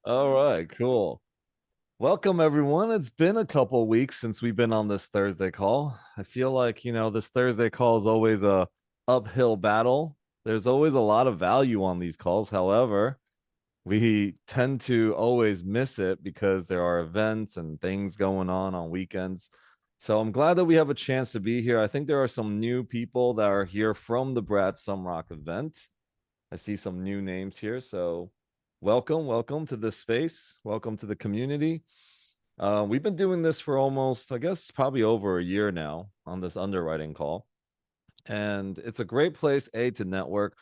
All right, cool. Welcome, everyone. It's been a couple weeks since we've been on this Thursday call. I feel like, this Thursday call is always a uphill battle. There's always a lot of value on these calls. However, we tend to always miss it because there are events and things going on weekends. So I'm glad that we have a chance to be here. I think there are some new people that are here from the Brad Sumrock event. I see some new names here. So welcome to this space. Welcome to the community. We've been doing this for almost, I guess, probably over a year now on this underwriting call. And it's a great place, A, to network.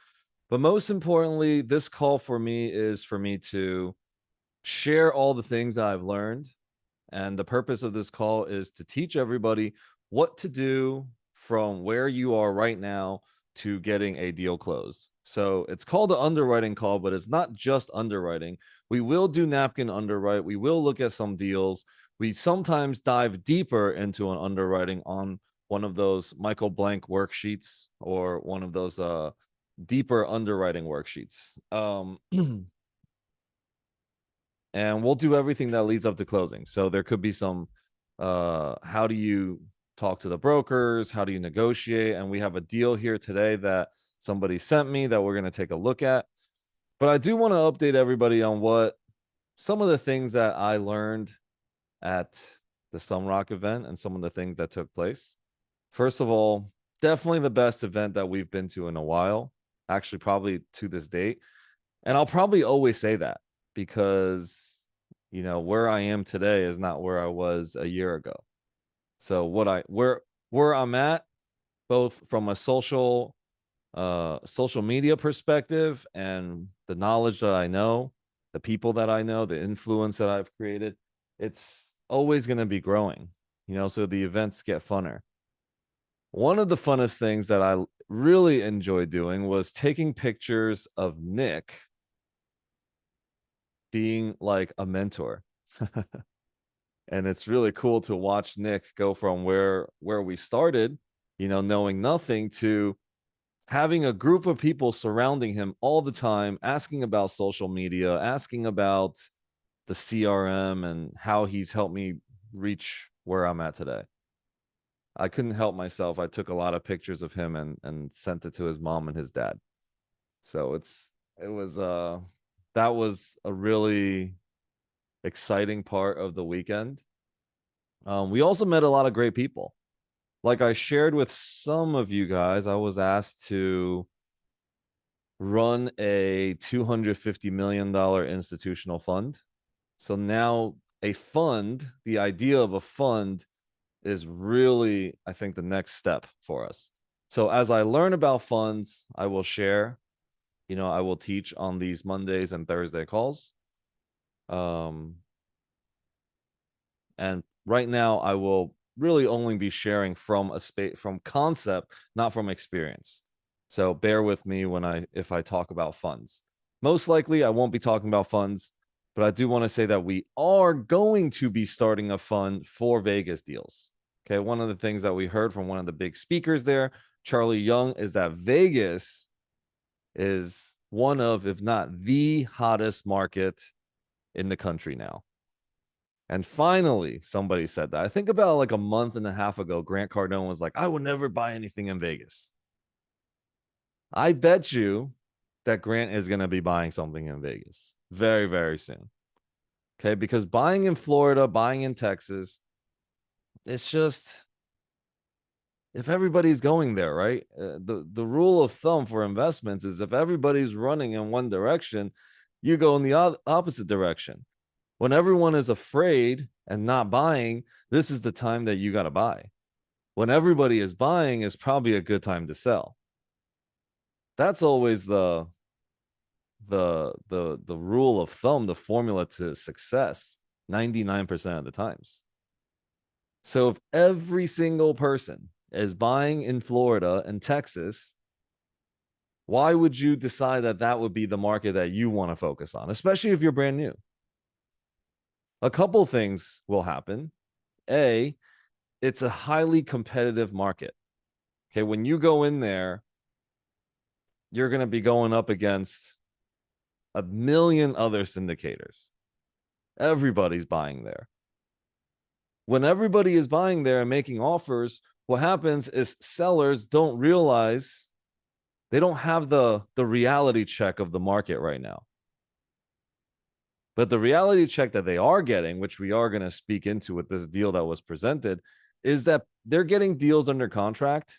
But most importantly, this call for me is for me to share all the things that I've learned. And the purpose of this call is to teach everybody what to do from where you are right now to getting a deal closed. So it's called an underwriting call, but it's not just underwriting. We will do napkin underwrite. We will look at some deals. We sometimes dive deeper into an underwriting on one of those Michael Blank worksheets or one of those deeper underwriting worksheets. And we'll do everything that leads up to closing. So there could be some how do you talk to the brokers, how do you negotiate, and we have a deal here today that somebody sent me that we're going to take a look at. But I do want to update everybody on what some of the things that I learned at the Sunrock event and some of the things that took place. First of all, definitely the best event that we've been to in a while, actually probably to this date. And I'll probably always say that because where I am today is not where I was a year ago. So where I'm at, both from a social media perspective and the knowledge that I know, the people that I know, the influence that I've created, it's always going to be growing. So the events get funner. One of the funnest things that I really enjoyed doing was taking pictures of Nick being like a mentor. And it's really cool to watch Nick go from where we started, knowing nothing, to having a group of people surrounding him all the time, asking about social media, asking about the CRM and how he's helped me reach where I'm at today. I couldn't help myself. I took a lot of pictures of him and sent it to his mom and his dad. So it was that was a really exciting part of the weekend. We also met a lot of great people. Like I shared with some of you guys, I was asked to run a $250 million institutional fund. So now a fund, the idea of a fund is really, I think, the next step for us. So as I learn about funds, I will share, I will teach on these Mondays and Thursday calls. And right now I will really only be sharing from a space, from concept, not from experience. So bear with me if I talk about funds. Most likely I won't be talking about funds, but I do want to say that we are going to be starting a fund for Vegas deals. Okay, one of the things that we heard from one of the big speakers there, Charlie Young, is that Vegas is one of, if not the hottest market in the country now. And finally, somebody said that. I think about like a month and a half ago, Grant Cardone was like, I would never buy anything in Vegas. I bet you that Grant is going to be buying something in Vegas very, very soon. Okay. Because buying in Florida, buying in Texas, it's just, if everybody's going there, right? The rule of thumb for investments is if everybody's running in one direction, you go in the opposite direction. When everyone is afraid and not buying, this is the time that you got to buy. When everybody is buying is probably a good time to sell. That's always the rule of thumb, the formula to success 99% of the times. So if every single person is buying in Florida and Texas, why would you decide that that would be the market that you want to focus on, especially if you're brand new? A couple things will happen. A, it's a highly competitive market. Okay, when you go in there, you're going to be going up against a million other syndicators. Everybody's buying there. When everybody is buying there and making offers, what happens is sellers don't realize they don't have the reality check of the market right now. But the reality check that they are getting, which we are going to speak into with this deal that was presented, is that they're getting deals under contract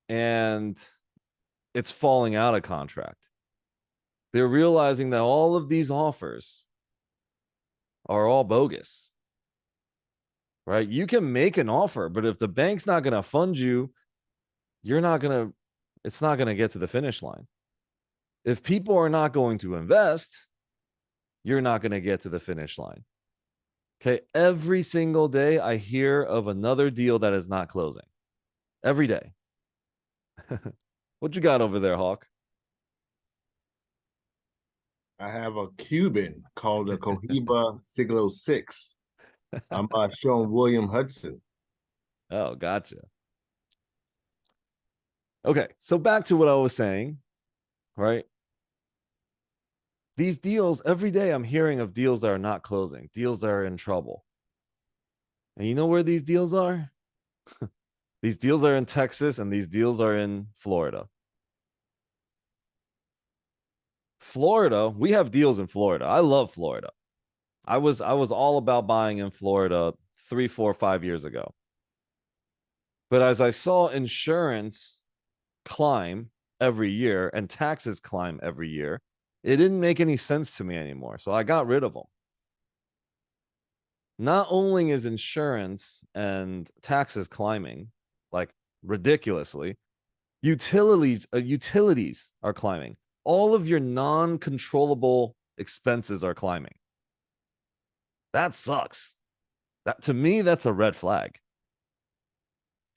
and it's falling out of contract. They're realizing that all of these offers are all bogus, right? You can make an offer, but if the bank's not going to fund you, it's not going to get to the finish line. If people are not going to invest, you're not going to get to the finish line. Okay. Every single day, I hear of another deal that is not closing. Every day. What you got over there, Hawk? I have a Cuban called the Cohiba Siglo 6. I'm showing William Hudson. Oh, gotcha. Okay. So back to what I was saying, right? These deals, every day I'm hearing of deals that are not closing, deals that are in trouble. And you know where these deals are? These deals are in Texas and these deals are in Florida. Florida, we have deals in Florida. I love Florida. I was all about buying in Florida 3, 4, 5 years ago. But as I saw insurance climb every year and taxes climb every year, it didn't make any sense to me anymore. So I got rid of them. Not only is insurance and taxes climbing like ridiculously, utilities are climbing. All of your non-controllable expenses are climbing. That sucks. That, to me, that's a red flag.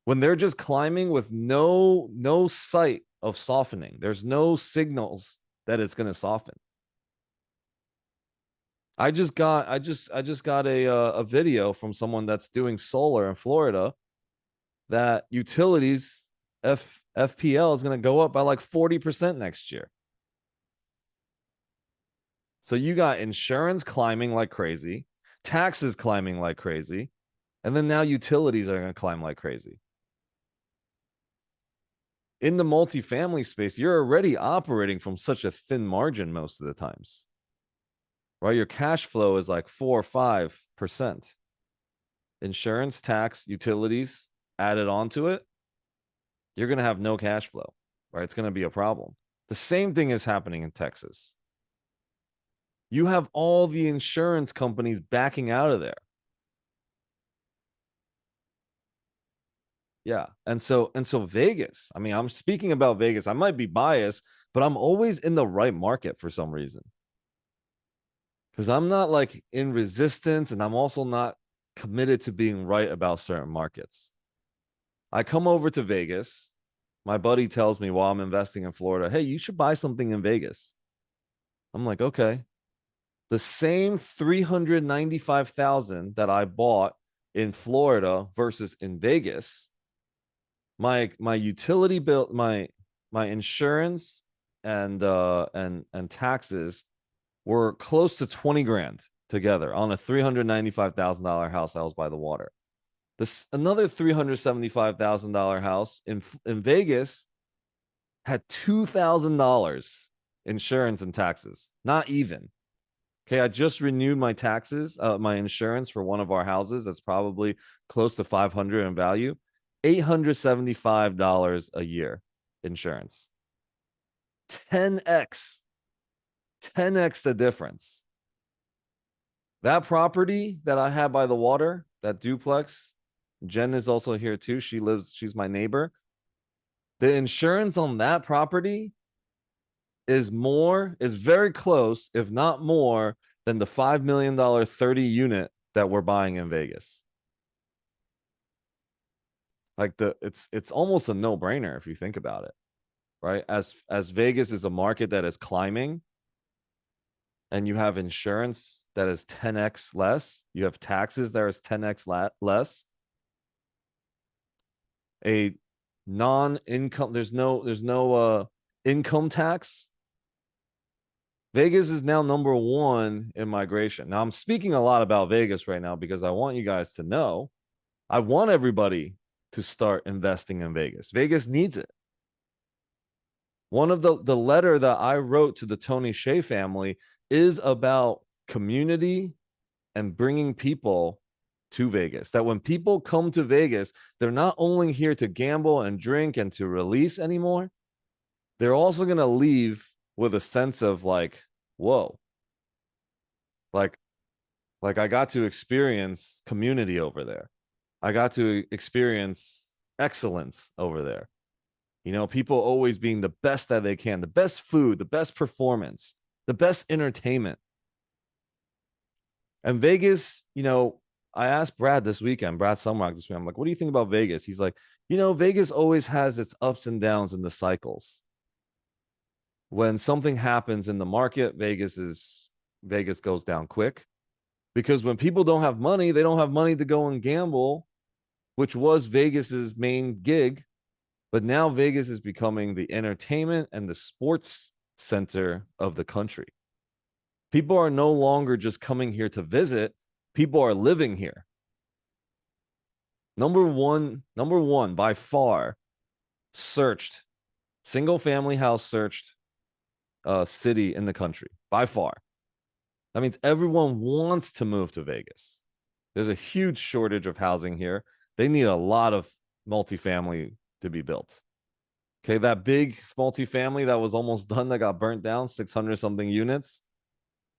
When they're just climbing with no sight of softening, there's no signals that it's going to soften. I just got a video from someone that's doing solar in Florida that utilities FPL is going to go up by like 40% next year. So you got insurance climbing like crazy, taxes climbing like crazy, and then now utilities are going to climb like crazy. In the multifamily space, you're already operating from such a thin margin most of the times, right? Your cash flow is like 4 or 5%. Insurance, tax, utilities added onto it, you're going to have no cash flow, right? It's going to be a problem. The same thing is happening in Texas. You have all the insurance companies backing out of there. Yeah. And so Vegas, I mean, I'm speaking about Vegas. I might be biased, but I'm always in the right market for some reason. Because I'm not like in resistance and I'm also not committed to being right about certain markets. I come over to Vegas. My buddy tells me while I'm investing in Florida, hey, you should buy something in Vegas. I'm like, okay. The same 395,000 that I bought in Florida versus in Vegas, my utility bill, my insurance and taxes were close to 20 grand together on a $395,000 house that was by the water. This another $375,000 house in Vegas had $2,000 insurance and taxes. Not even. Okay, I just renewed my taxes, my insurance for one of our houses. That's probably close to 500 in value. $875 a year insurance. 10x, 10x the difference. That property that I had by the water, that duplex, Jen is also here too. She's my neighbor. The insurance on that property is very close, if not more, than the $5 million 30 unit that we're buying in Vegas. Like it's almost a no-brainer if you think about it, right? As Vegas is a market that is climbing and you have insurance that is 10x less, you have taxes that is 10x less, a non-income, there's no income tax Vegas is now number one in migration. Now, I'm speaking a lot about Vegas right now because I want you guys to know I want everybody to start investing in Vegas. Vegas needs it. One of the letter that I wrote to the Tony Shea family is about community and bringing people to Vegas. That when people come to Vegas, they're not only here to gamble and drink and to release anymore, they're also going to leave with a sense of like, whoa, like I got to experience community over there. I got to experience excellence over there. You know, people always being the best that they can, the best food, the best performance, the best entertainment. And Vegas, you know, I asked Brad this weekend, Brad Sumrock this weekend, I'm like, what do you think about Vegas? He's like, you know, Vegas always has its ups and downs in the cycles. When something happens in the market, Vegas goes down quick because when people don't have money, they don't have money to go and gamble, which was Vegas's main gig. But now Vegas is becoming the entertainment and the sports center of the country. People are no longer just coming here to visit, people are living here. Number one by far, searched, single family house searched city in the country by far. That means everyone wants to move to Vegas. There's a huge shortage of housing here. They need a lot of multifamily to be built. Okay, that big multifamily that was almost done that got burnt down, 600 something units.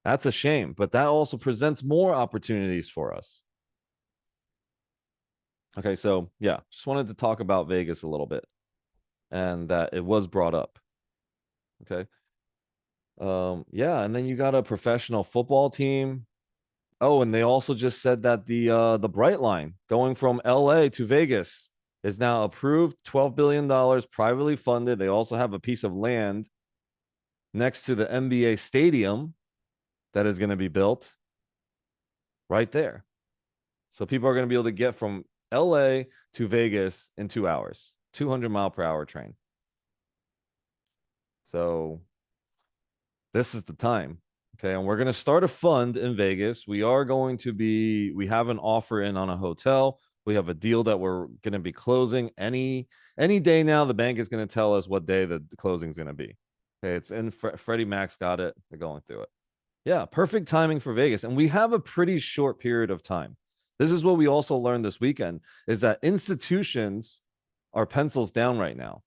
That's a shame, but that also presents more opportunities for us. Okay, so yeah, just wanted to talk about Vegas a little bit and that it was brought up. Okay. Yeah, and then you got a professional football team. Oh, and they also just said that the Bright Line going from LA to Vegas is now approved, $12 billion privately funded. They also have a piece of land next to the NBA stadium that is going to be built right there. So people are going to be able to get from LA to Vegas in 2 hours, 200-mile-per-hour train. So this is the time. Okay. And we're going to start a fund in Vegas. We have an offer in on a hotel. We have a deal that we're going to be closing any day now. The bank is going to tell us what day the closing is going to be. Okay. It's in Freddie Mac's got it. They're going through it. Yeah. Perfect timing for Vegas. And we have a pretty short period of time. This is what we also learned this weekend is that institutions are pencils down right now.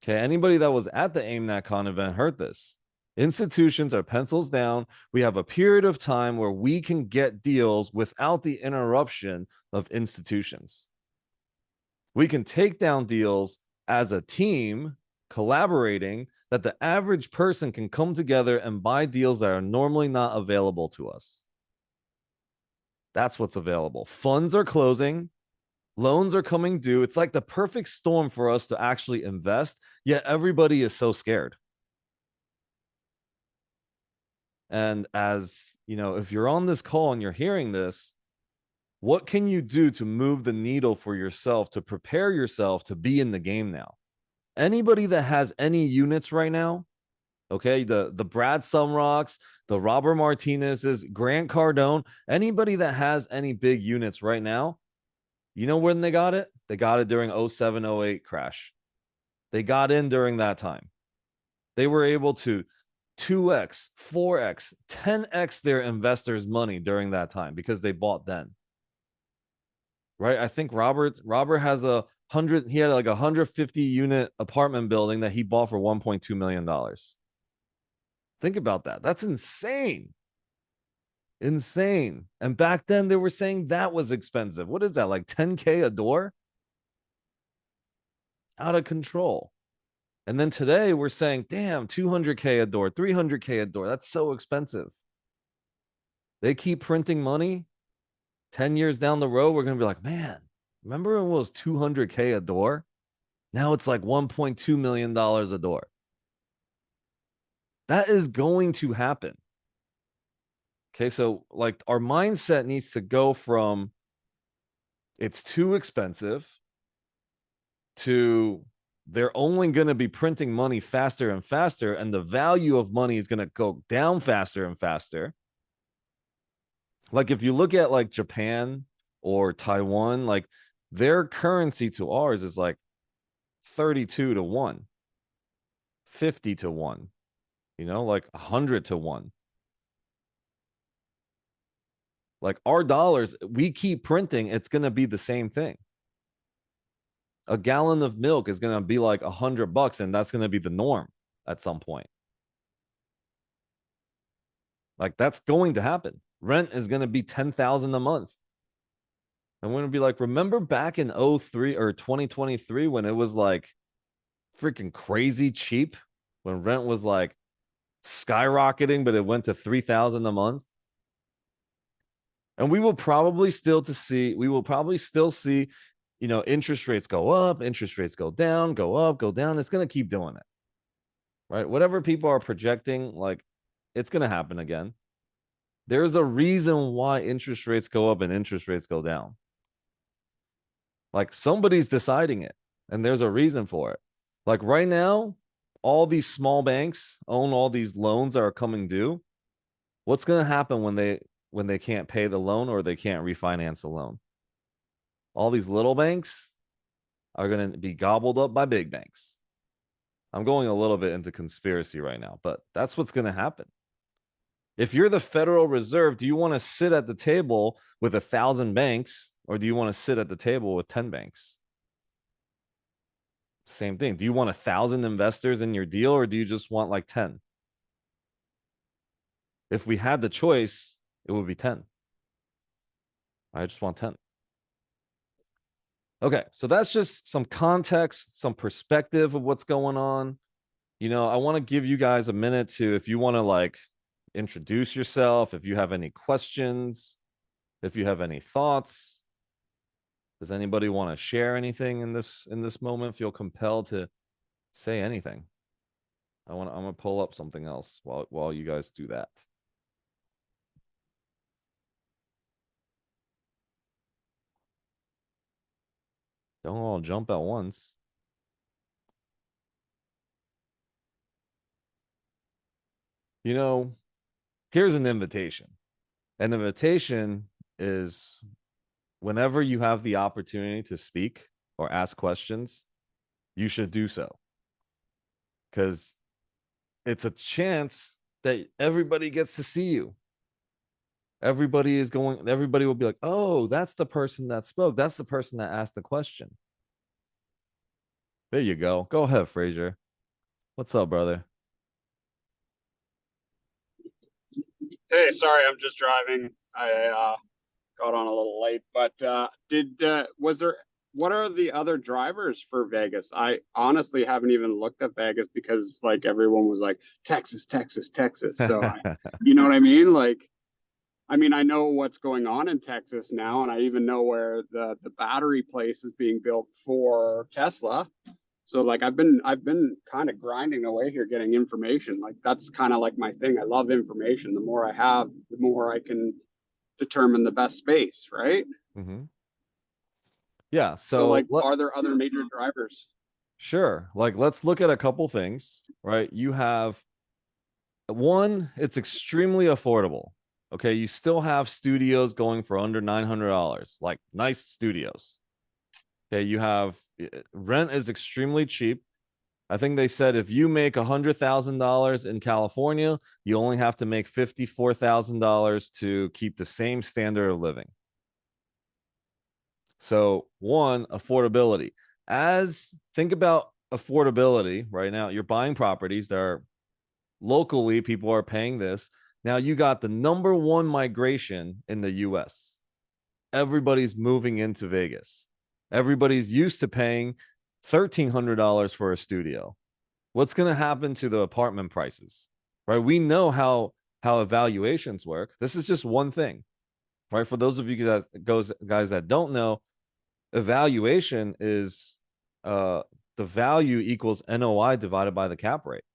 Okay. Anybody that was at the AIMNACON event heard this. Institutions are pencils down. We have a period of time where we can get deals without the interruption of institutions. We can take down deals as a team, collaborating, that the average person can come together and buy deals that are normally not available to us. That's what's available. Funds are closing. Loans are coming due. It's like the perfect storm for us to actually invest, yet everybody is so scared. And as you know, if you're on this call and you're hearing this, what can you do to move the needle for yourself to prepare yourself to be in the game now? Anybody that has any units right now, okay, the Brad Sumrocks, the Robert Martinez's, Grant Cardone, anybody that has any big units right now, you know when they got it? They got it during 07, 08 crash. They got in during that time. They were able to 2x, 4x, 10x their investors' money during that time because they bought then. Right? I think Robert has he had like a 150 unit apartment building that he bought for $1.2 million. Think about that. That's insane. Insane. And back then they were saying that was expensive. What is that? Like 10K a door? Out of control. And then today we're saying, damn, 200K a door, 300K a door. That's so expensive. They keep printing money. 10 years down the road, we're going to be like, man, remember when it was 200K a door? Now it's like $1.2 million a door. That is going to happen. Okay. So, like, our mindset needs to go from it's too expensive to they're only going to be printing money faster and faster, and the value of money is going to go down faster and faster. Like if you look at like Japan or Taiwan, like their currency to ours is like 32 to 1, 50 to 1, like 100 to 1. Like our dollars, we keep printing, it's going to be the same thing. A gallon of milk is going to be like $100, and that's going to be the norm at some point. Like that's going to happen. Rent is going to be 10,000 a month. I'm going to be like, remember back in 03 or 2023 when it was like freaking crazy cheap, when rent was like skyrocketing, but it went to 3,000 a month? And we will probably still see, interest rates go up, interest rates go down, go up, go down. It's going to keep doing it, right? Whatever people are projecting, like it's going to happen again. There's a reason why interest rates go up and interest rates go down. Like somebody's deciding it, and there's a reason for it. Like right now, all these small banks own all these loans that are coming due. What's going to happen when they can't pay the loan or they can't refinance the loan? All these little banks are going to be gobbled up by big banks. I'm going a little bit into conspiracy right now, but that's what's going to happen. If you're the Federal Reserve, do you want to sit at the table with 1,000 banks, or do you want to sit at the table with 10 banks? Same thing. Do you want 1,000 investors in your deal, or do you just want like 10? If we had the choice, it would be 10. I just want 10. Okay, so that's just some context, some perspective of what's going on. I want to give you guys a minute to, if you want to like introduce yourself, if you have any questions, if you have any thoughts. Does anybody want to share anything in this moment? Feel compelled to say anything. I'm gonna pull up something else while you guys do that. Don't all jump at once. Here's an invitation. An invitation is whenever you have the opportunity to speak or ask questions, you should do so. Because it's a chance that everybody gets to see you. Everybody will be like, oh, that's the person that spoke. That's the person that asked the question. There you go. Go ahead, Frazier. What's up, brother? Hey, sorry, I'm just driving. I got on a little late, but did was there what are the other drivers for Vegas? I honestly haven't even looked at Vegas because like everyone was like Texas, Texas, Texas. So you know what I mean? Like, I mean, I know what's going on in Texas now, and I even know where the battery place is being built for Tesla. So like I've been kind of grinding away here getting information. Like that's kind of like my thing. I love information. The more I have, the more I can determine the best space, right? Mm-hmm. Yeah. So So like are there other major drivers? sure. Like let's look at a couple things, right? You have one, it's extremely affordable. Okay. You still have studios going for under $900, like nice studios. Okay. You have rent is extremely cheap. I think they said if you make $100,000 in California, you only have to make $54,000 to keep the same standard of living. So, one, affordability. Think about affordability right now. You're buying properties that are locally, people are paying this. Now you got the number one migration in the US. Everybody's moving into Vegas. Everybody's used to paying $1,300 for a studio. What's going to happen to the apartment prices? Right? We know how evaluations work. This is just one thing, right? For those of you guys that don't know, evaluation is the value equals NOI divided by the cap rate.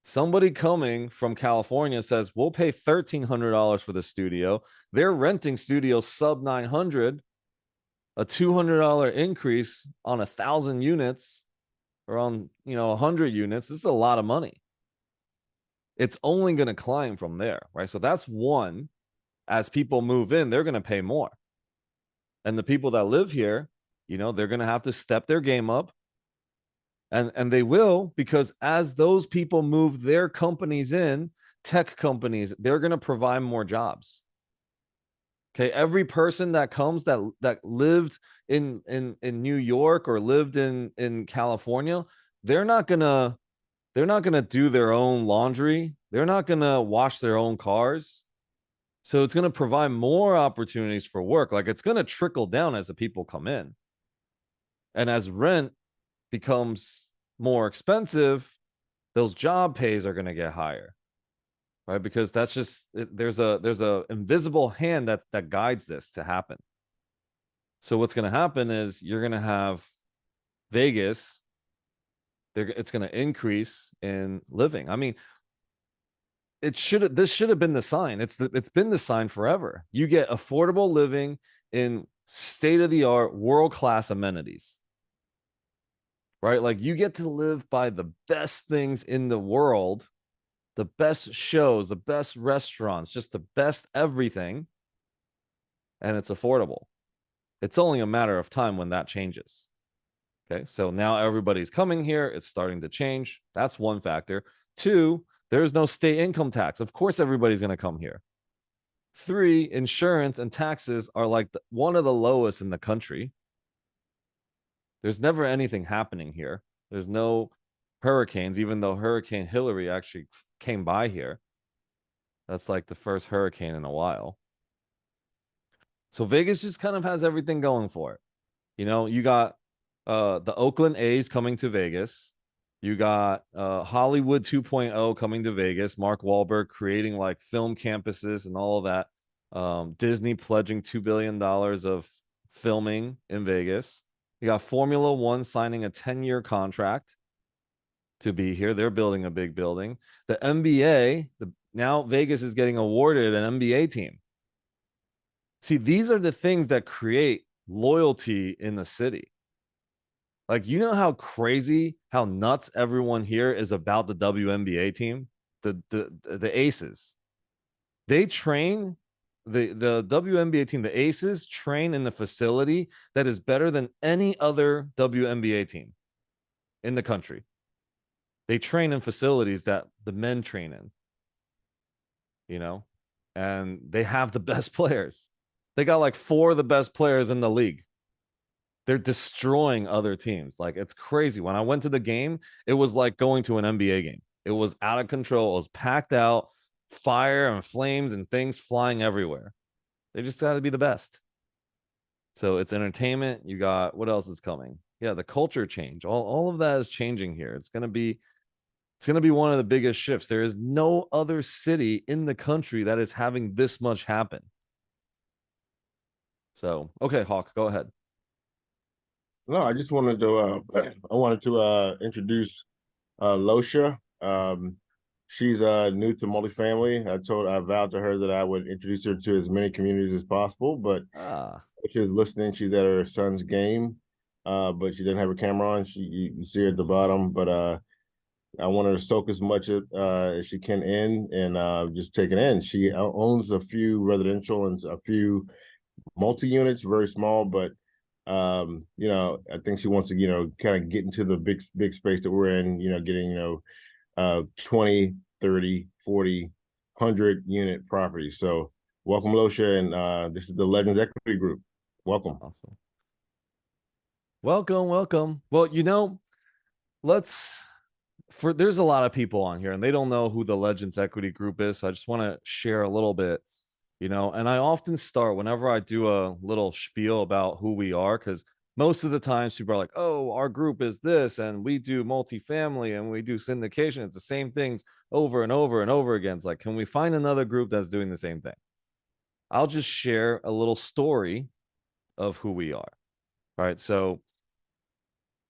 Somebody coming from California says, we'll pay $1,300 for the studio. They're renting studio sub 900 a $200 increase on 1,000 units or on, 100 units, this is a lot of money. It's only going to climb from there, right? So that's one. As people move in, they're going to pay more. And the people that live here, they're going to have to step their game up. And they will, because as those people move their companies in, tech companies, they're going to provide more jobs. Okay, every person that comes that lived in New York or lived in California, they're not gonna do their own laundry. They're not gonna wash their own cars. So it's gonna provide more opportunities for work. Like it's gonna trickle down as the people come in, and as rent becomes more expensive, those job pays are gonna get higher, right? Because that's just there's a invisible hand that guides this to happen. So what's going to happen is you're going to have Vegas. It's going to increase in living. I mean, this should have been the sign. It's been the sign forever. You get affordable living in state of the art, world class amenities. Right? Like you get to live by the best things in the world, the best shows, the best restaurants, just the best everything, and it's affordable. It's only a matter of time when that changes. Okay, so now everybody's coming here. It's starting to change. That's one factor. Two, there's no state income tax. Of course, everybody's going to come here. Three, insurance and taxes are like one of the lowest in the country. There's never anything happening here. There's no hurricanes, even though Hurricane Hillary actually came by here. That's like the first hurricane in a while. So Vegas just kind of has everything going for it. You got the Oakland A's coming to Vegas. You got Hollywood 2.0 coming to Vegas. Mark Wahlberg creating like film campuses and all of that. Disney pledging $2 billion of filming in Vegas. You got Formula One signing a 10-year contract to be here. They're building a big building. The NBA, now Vegas is getting awarded an NBA team. See, these are the things that create loyalty in the city. Like, how crazy, how nuts everyone here is about the WNBA team, the Aces. They train the WNBA team, the Aces train in the facility that is better than any other WNBA team in the country. They train in facilities that the men train in, and they have the best players. They got like 4 of the best players in the league. They're destroying other teams. Like it's crazy. When I went to the game, it was like going to an NBA game. It was out of control. It was packed out, fire and flames and things flying everywhere. They just got to be the best. So it's entertainment. You got what else is coming? Yeah, the culture change. All of that is changing here. It's gonna be one of the biggest shifts. There is no other city in the country that is having this much happen. So okay, Hawk, go ahead. No, I just wanted to introduce Losha. She's new to multifamily. I vowed to her that I would introduce her to as many communities as possible, but she was listening. She's at her son's game, but she didn't have her camera on. You see her at the bottom, but I want her to soak as much as she can in and just take it in. She owns a few residential and a few multi-units, very small, but I think she wants to, kind of get into the big space that we're in, getting, 20, 30, 40, 100 unit properties. So welcome, Losha, and this is the Legends Equity Group. Welcome. Awesome. Welcome. Well, there's a lot of people on here and they don't know who the Legends Equity Group is. So I just want to share a little bit, and I often start whenever I do a little spiel about who we are, because most of the times people are like, oh, our group is this and we do multifamily and we do syndication. It's the same things over and over and over again. It's like, can we find another group that's doing the same thing? I'll just share a little story of who we are. All right. So,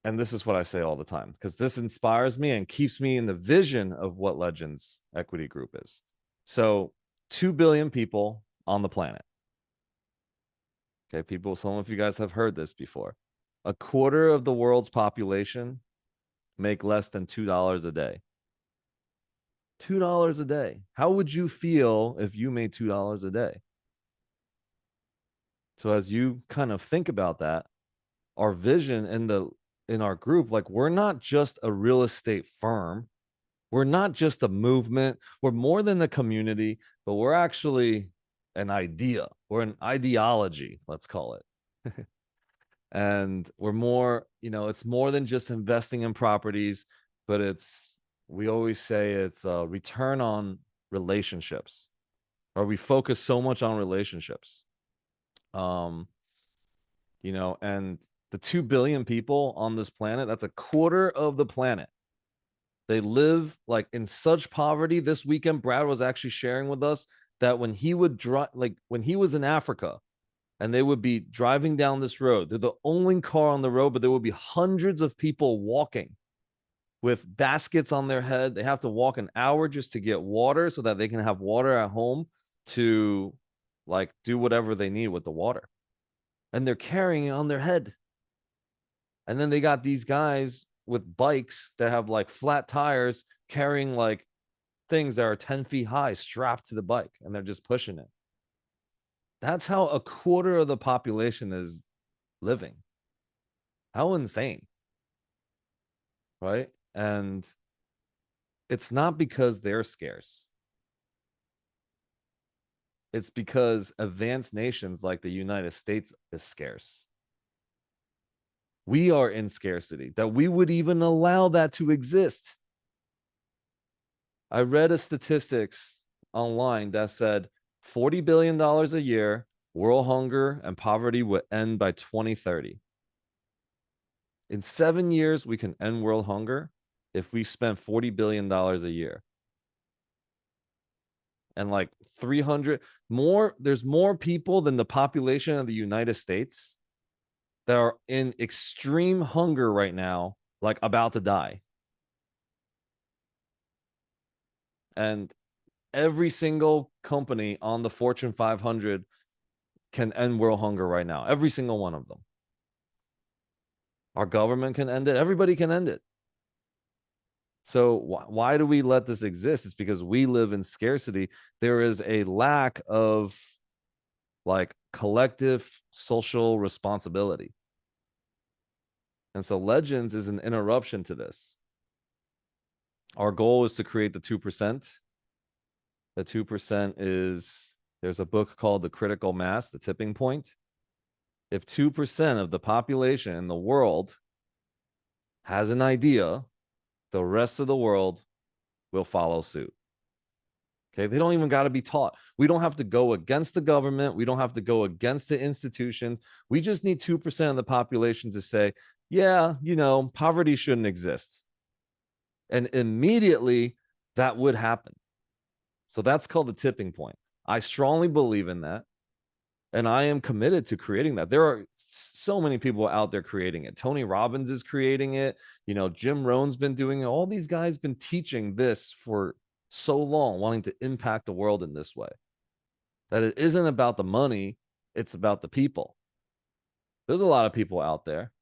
and this is what I say all the time, because this inspires me and keeps me in the vision of what Legends Equity Group is. So 2 billion people on the planet. Okay, people, some of you guys have heard this before. A quarter of the world's population make less than $2 a day. $2 a day. How would you feel if you made $2 a day? So as you kind of think about that, our vision in our group, like we're not just a real estate firm. We're not just a movement. We're more than a community, but we're actually an idea. We're an ideology, let's call it. And we're more, it's more than just investing in properties, but we always say it's a return on relationships, or we focus so much on relationships. And the 2 billion people on this planet, that's a quarter of the planet. They live like in such poverty. This weekend, Brad was actually sharing with us that when he would drive, like when he was in Africa, and they would be driving down this road. They're the only car on the road, but there would be hundreds of people walking with baskets on their head. They have to walk an hour just to get water so that they can have water at home to like do whatever they need with the water. And they're carrying it on their head. And then they got these guys with bikes that have like flat tires carrying like things that are 10 feet high strapped to the bike, and they're just pushing it. That's how a quarter of the population is living. How insane, right? And it's not because they're scarce. It's because advanced nations like the United States is scarce. We are in scarcity, that we would even allow that to exist. I read a statistics online that said $40 billion a year, world hunger and poverty would end by 2030. In 7 years, we can end world hunger if we spend $40 billion a year. And like 300 more, there's more people than the population of the United States that are in extreme hunger right now, like about to die. And every single company on the Fortune 500 can end world hunger right now. Every single one of them. Our government can end it. Everybody can end it. So why do we let this exist? It's because we live in scarcity. There is a lack of like collective social responsibility. And so Legends is an interruption to this. Our goal is to create the 2%. The 2% is, there's a book called The Critical Mass, The Tipping Point. If 2% of the population in the world has an idea, the rest of the world will follow suit. Okay, they don't even got to be taught. We don't have to go against the government. We don't have to go against the institutions. We just need 2% of the population to say, yeah, poverty shouldn't exist. And immediately that would happen. So that's called the tipping point. I strongly believe in that. And I am committed to creating that. There are so many people out there creating it. Tony Robbins is creating it. Jim Rohn's been doing it. All these guys been teaching this for so long, wanting to impact the world in this way. That it isn't about the money, it's about the people. There's a lot of people out there.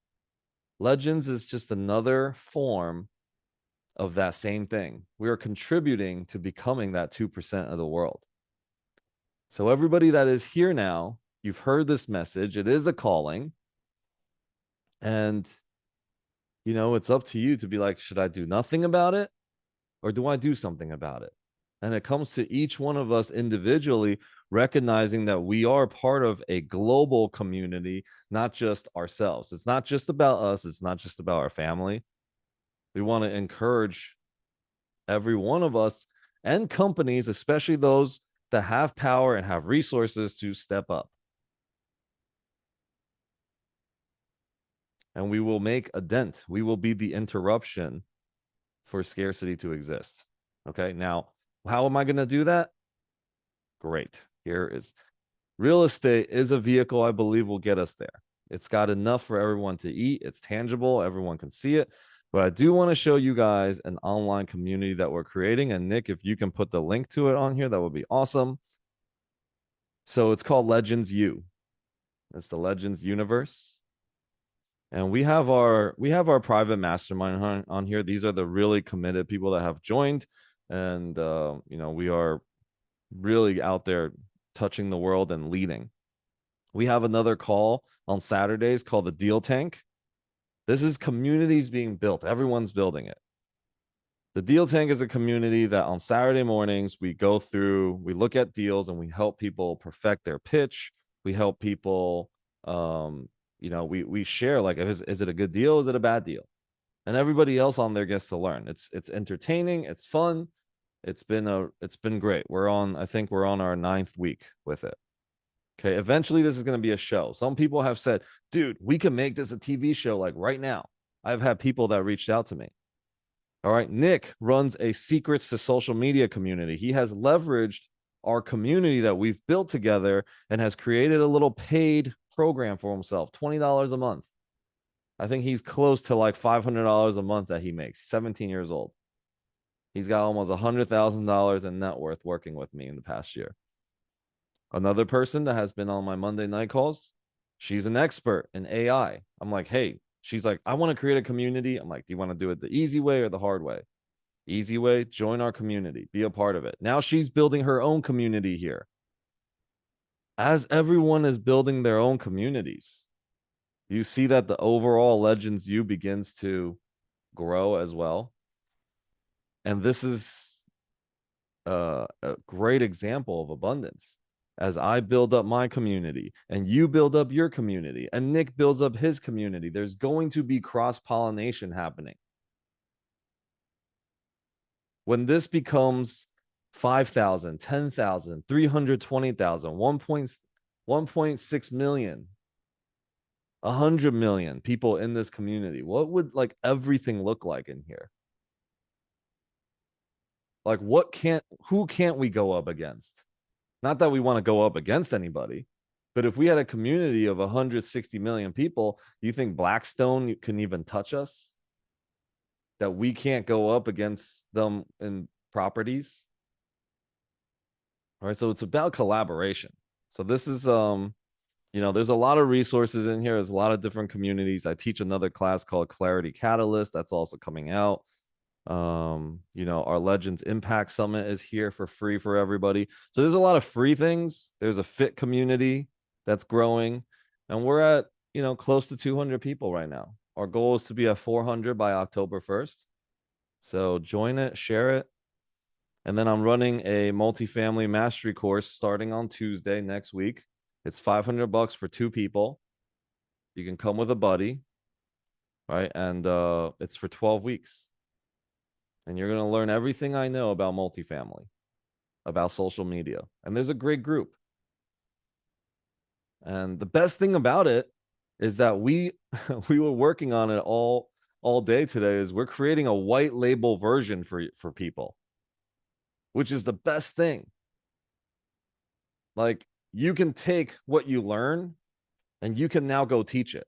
Legends is just another form of that same thing. We are contributing to becoming that 2% of the world. So everybody that is here now, you've heard this message. It is a calling. And, it's up to you to be like, should I do nothing about it? Or do I do something about it? And it comes to each one of us individually recognizing that we are part of a global community, not just ourselves. It's not just about us. It's not just about our family. We want to encourage every one of us and companies, especially those that have power and have resources, to step up. And we will make a dent. We will be the interruption for scarcity to exist. Okay, now, how am I going to do that? Great. Here is real estate is a vehicle I believe will get us there. It's got enough for everyone to eat. It's tangible. Everyone can see it. But I do want to show you guys an online community that we're creating. And Nick, if you can put the link to it on here, that would be awesome. So it's called Legends U. It's the Legends universe. And we have our private mastermind on here. These are the really committed people that have joined. And we are really out there touching the world and leading. We have another call on Saturdays called the Deal Tank. This is communities being built. Everyone's building it. The Deal Tank is a community that on Saturday mornings we go through, we look at deals and we help people perfect their pitch. We help people, we share like, is it a good deal? Is it a bad deal? And everybody else on there gets to learn. It's entertaining. It's fun. It's been great. I think we're on our 9th week with it. Okay. Eventually this is going to be a show. Some people have said, dude, we can make this a TV show like right now. I've had people that reached out to me. All right. Nick runs a secrets to social media community. He has leveraged our community that we've built together and has created a little paid program for himself, $20 a month. I think he's close to like $500 a month that he makes. 17 years old. He's got almost $100,000 in net worth working with me in the past year. Another person that has been on my Monday night calls, she's an expert in AI. I'm like, hey, she's like, I want to create a community. I'm like, do you want to do it the easy way or the hard way? Easy way, join our community, be a part of it. Now she's building her own community here. As everyone is building their own communities, you see that the overall Legends U begins to grow as well. And this is a great example of abundance. As I build up my community and you build up your community and Nick builds up his community, there's going to be cross-pollination happening. When this becomes 5,000, 10,000, 320,000, 1.6 million, 100 million people in this community, what would like everything look like in here? Like who can't we go up against? Not that we want to go up against anybody, but if we had a community of 160 million people, do you think Blackstone can even touch us? That we can't go up against them in properties? All right, so it's about collaboration. So this is there's a lot of resources in here. There's a lot of different communities. I teach another class called Clarity Catalyst that's also coming out. Our Legends Impact Summit is here for free for everybody. So there's a lot of free things. There's a fit community that's growing, and we're at close to 200 people right now. Our goal is to be at 400 by October 1st. So join it, share it. And then I'm running a multifamily mastery course starting on Tuesday next week. It's $500 for 2 people. You can come with a buddy, right? And it's for 12 weeks. And you're going to learn everything I know about multifamily, about social media. And there's a great group. And the best thing about it is that we were working on it all day today. Is we're creating a white label version for people, which is the best thing. Like you can take what you learn and you can now go teach it.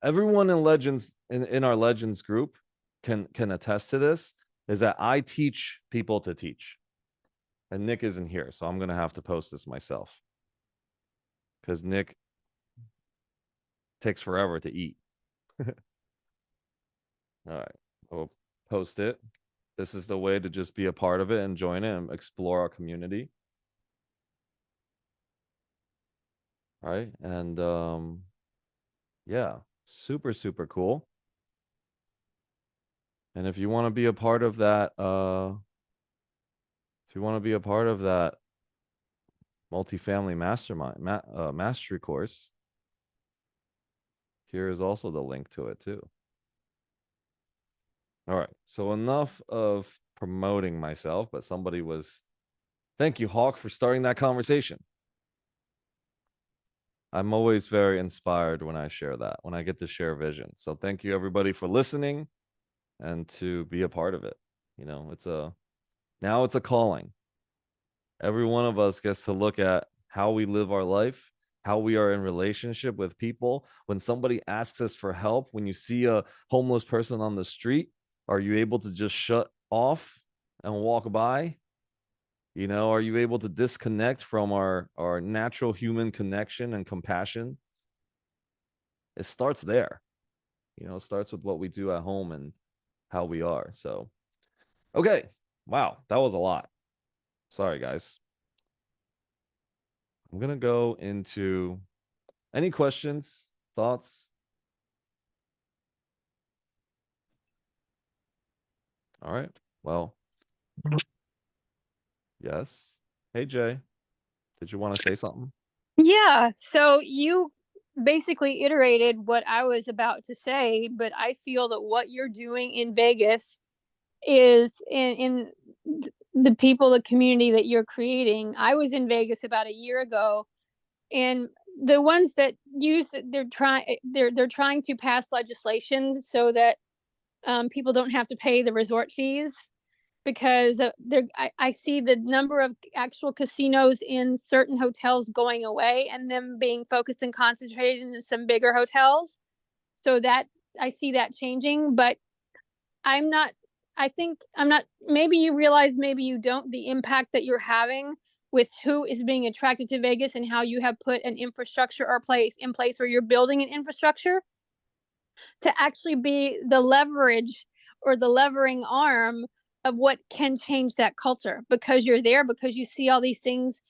Everyone in Legends in our Legends group can attest to this, is that I teach people to teach. And Nick isn't here, so I'm going to have to post this myself. Because Nick takes forever to eat. All right, we'll post it. This is the way to just be a part of it and join it and explore our community. All right, and yeah, super, super cool. And if you want to be a part of that, multifamily mastermind mastery course, here is also the link to it too. All right, so enough of promoting myself, but thank you, Hawk, for starting that conversation. I'm always very inspired when I share that, when I get to share vision. So thank you everybody for listening and to be a part of it. Now it's a calling. Every one of us gets to look at how we live our life, how we are in relationship with people. When somebody asks us for help, when you see a homeless person on the street, are you able to just shut off and walk by? You know, are you able to disconnect from our natural human connection and compassion? It starts there. You know, it starts with what we do at home and how we are. So, okay. Wow, that was a lot. Sorry, guys. I'm going to go into any questions, thoughts? All right. Well, yes. Hey, Jay, did you want to say something? Yeah. So you basically iterated what I was about to say, but I feel that what you're doing in Vegas is in the people, the community that you're creating. I was in Vegas about a year ago, and the ones that use they're trying to pass legislation so that people don't have to pay the resort fees because I see the number of actual casinos in certain hotels going away and them being focused and concentrated in some bigger hotels. So that I see that changing, but I'm not I think I'm not maybe you realize, maybe you don't, the impact that you're having with who is being attracted to Vegas and how you have put an infrastructure or place in place where you're building an infrastructure to actually be the leverage or the levering arm of what can change that culture, because you're there, because you see all these things.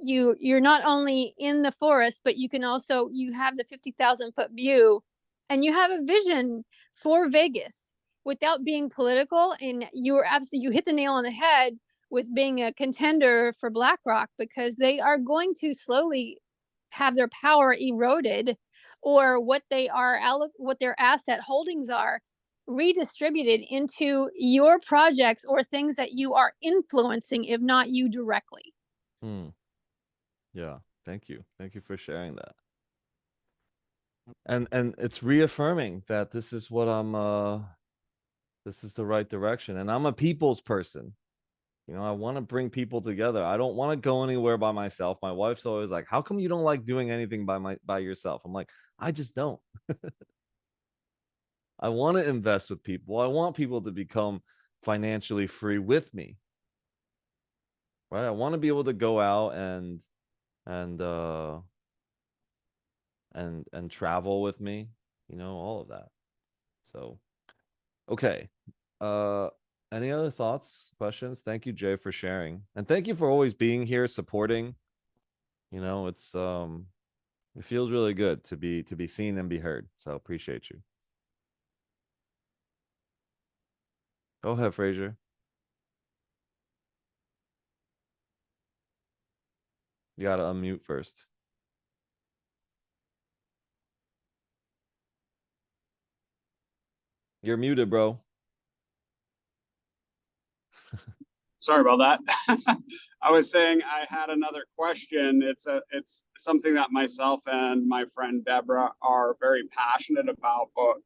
You're not only in the forest, but you can also, you have the 50,000 foot view, and you have a vision for Vegas without being political. And you hit the nail on the head with being a contender for BlackRock, because they are going to slowly have their power eroded, or what their asset holdings are redistributed into your projects or things that you are influencing, if not you directly. Hmm. Yeah. Thank you. Thank you for sharing that. And it's reaffirming that this is what this is the right direction. And I'm a people's person. You know, I want to bring people together. I don't want to go anywhere by myself. My wife's always like, "How come you don't like doing anything by yourself?" I'm like, "I just don't." I want to invest with people. I want people to become financially free with me. Right? I want to be able to go out and uh and travel with me, you know, all of that. So, okay. Uh any other thoughts, questions? Thank you, Jay, for sharing. And thank you for always being here supporting. You know, it feels really good to be seen and be heard. So appreciate you. Go ahead, Frazier. You gotta unmute first. You're muted, bro. Sorry about that. I was saying I had another question. It's something that myself and my friend Deborah are very passionate about, but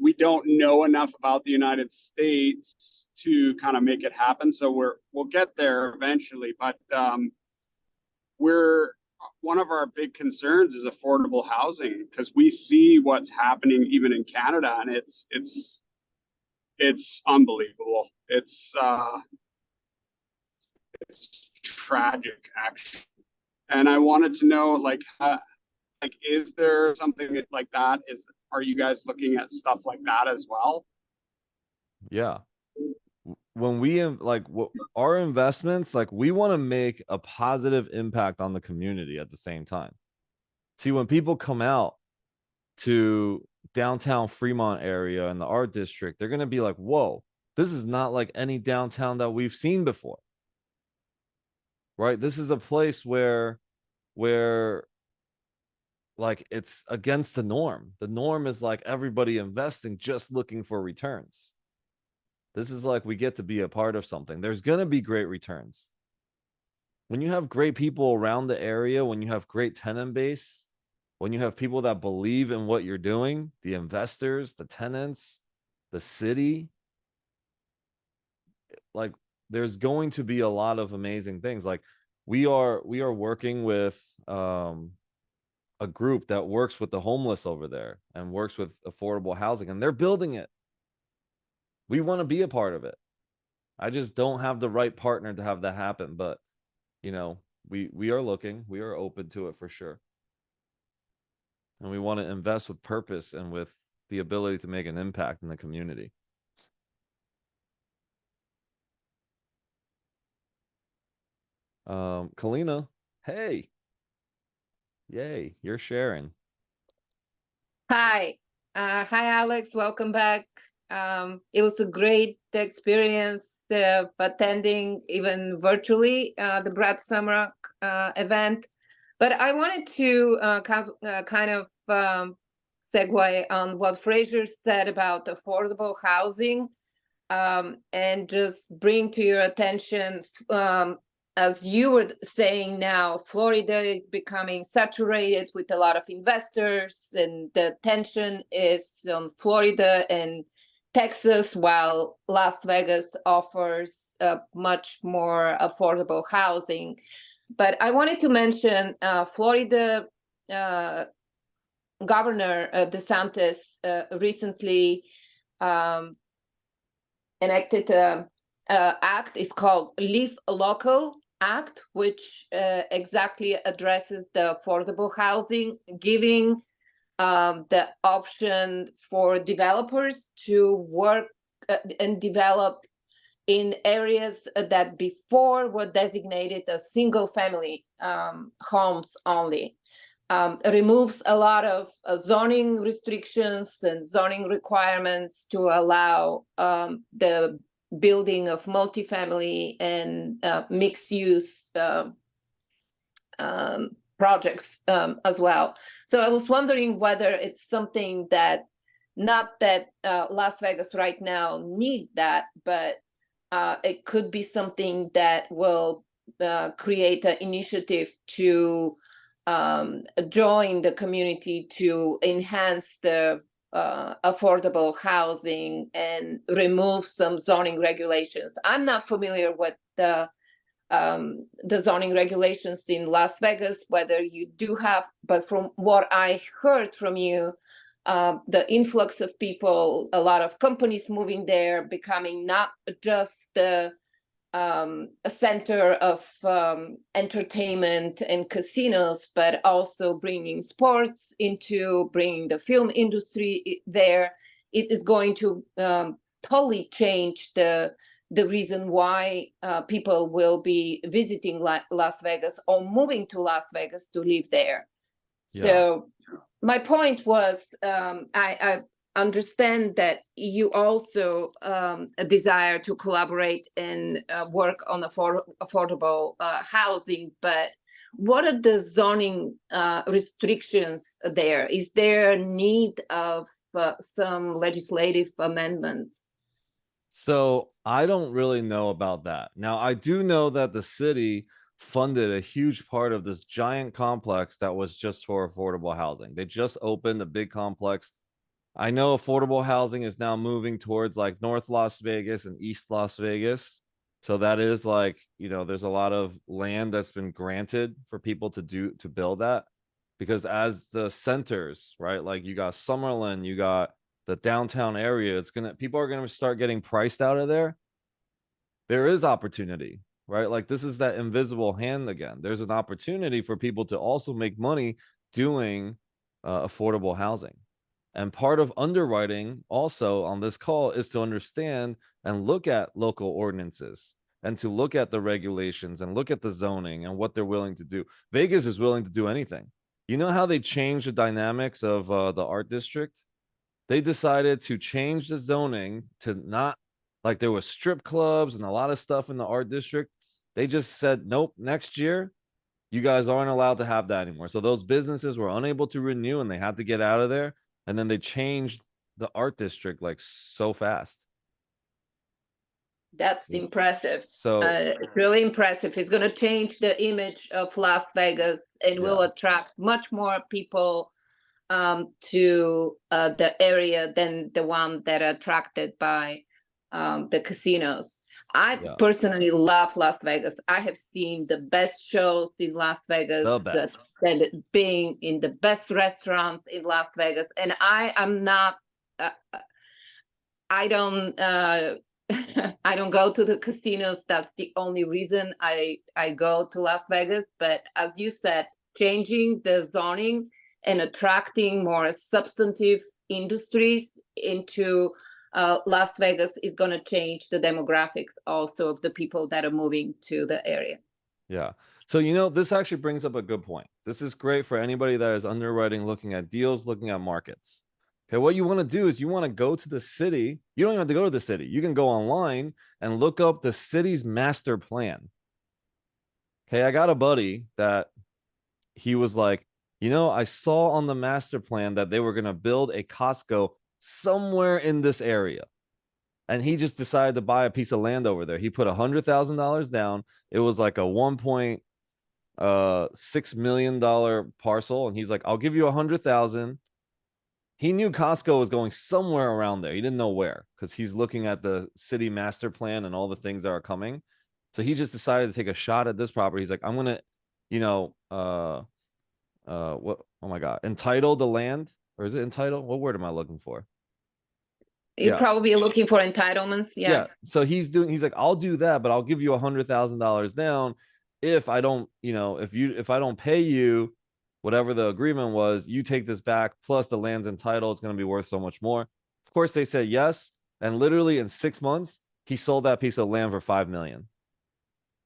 we don't know enough about the United States to kind of make it happen. So we'll get there eventually, but we're one of our big concerns is affordable housing, because we see what's happening even in Canada, and it's unbelievable. It's tragic, actually. And I wanted to know, like, is there something like that? Are you guys looking at stuff like that as well? Yeah. When we like what our investments, like we want to make a positive impact on the community at the same time. See, when people come out to downtown Fremont area and the art district, they're going to be like, whoa, this is not like any downtown that we've seen before. Right? This is a place where like it's against the norm. The norm is like everybody investing just looking for returns. This is like we get to be a part of something. There's going to be great returns. When you have great people around the area, when you have great tenant base, when you have people that believe in what you're doing, the investors, the tenants, the city, like there's going to be a lot of amazing things. Like we are working with a group that works with the homeless over there and works with affordable housing, and they're building it. We want to be a part of it. I just don't have the right partner to have that happen. But you know, we are looking, we are open to it for sure. And we want to invest with purpose and with the ability to make an impact in the community. Kalina, hey, yay, you're sharing. Hi. Hi, Alex. Welcome back. It was a great experience attending, even virtually, the Brad Sumrock event. But I wanted to kind of segue on what Fraser said about affordable housing, and just bring to your attention, as you were saying now, Florida is becoming saturated with a lot of investors, and the attention is on Florida and Texas, while Las Vegas offers much more affordable housing. But I wanted to mention Florida Governor DeSantis recently enacted act is called Live Local Act, which exactly addresses the affordable housing, giving the option for developers to work and develop in areas that before were designated as single family homes only. Removes a lot of zoning restrictions and zoning requirements to allow the building of multifamily and mixed use projects as well. So I was wondering whether it's something that, not that Las Vegas right now need that, but it could be something that will create an initiative to join the community to enhance the affordable housing and remove some zoning regulations. I'm not familiar with the zoning regulations in Las Vegas, whether you do have, but from what I heard from you, the influx of people, a lot of companies moving there, becoming not just the a center of entertainment and casinos, but also bringing sports into, bringing the film industry there. It is going to totally change the reason why people will be visiting Las Vegas or moving to Las Vegas to live there. Yeah. So my point was, I understand that you also desire to collaborate and work on affordable housing, but what are the zoning restrictions there? Is there a need of some legislative amendments? So I don't really know about that. Now, I do know that the city funded a huge part of this giant complex that was just for affordable housing. They just opened a big complex. I know affordable housing is now moving towards like North Las Vegas and East Las Vegas. So that is like, you know, there's a lot of land that's been granted for people to build that, because as the centers, right? Like you got Summerlin, you got the downtown area, people are gonna start getting priced out of there. There is opportunity, right? Like this is that invisible hand again. There's an opportunity for people to also make money doing affordable housing. And part of underwriting also on this call is to understand and look at local ordinances and to look at the regulations and look at the zoning and what they're willing to do. Vegas is willing to do anything. You know how they changed the dynamics of the art district? They decided to change the zoning to not, like there was strip clubs and a lot of stuff in the art district. They just said, nope, next year, you guys aren't allowed to have that anymore. So those businesses were unable to renew and they had to get out of there. And then they changed the art district like so fast. That's impressive. So Really impressive. It's going to change the image of Las Vegas and will attract much more people to the area than the one that are attracted by the casinos. I personally love Las Vegas. I have seen the best shows in Las Vegas, the best. Being in the best restaurants in Las Vegas. And I am not, I don't I don't go to the casinos. That's the only reason I go to Las Vegas. But as you said, changing the zoning and attracting more substantive industries into Las Vegas is going to change the demographics also of the people that are moving to the area. Yeah. So, this actually brings up a good point. This is great for anybody that is underwriting, looking at deals, looking at markets. Okay. What you want to do is you want to go to the city. You don't even have to go to the city. You can go online and look up the city's master plan. Okay. I got a buddy that he was like, I saw on the master plan that they were going to build a Costco somewhere in this area. And he just decided to buy a piece of land over there. He put $100,000 down. It was like a $1.6 million parcel. And he's like, I'll give you 100,000. He knew Costco was going somewhere around there. He didn't know where, because he's looking at the city master plan and all the things that are coming. So he just decided to take a shot at this property. He's like, I'm gonna, what, oh my God, entitle the land, or is it entitled? What word am I looking for? You're Yeah. probably looking for entitlements. Yeah. So he's like, I'll do that, but I'll give you $100,000 down if I don't, if I don't pay you whatever the agreement was, you take this back, plus the land's entitled, it's going to be worth so much more. Of course, they said yes. And literally in 6 months, he sold that piece of land for $5 million.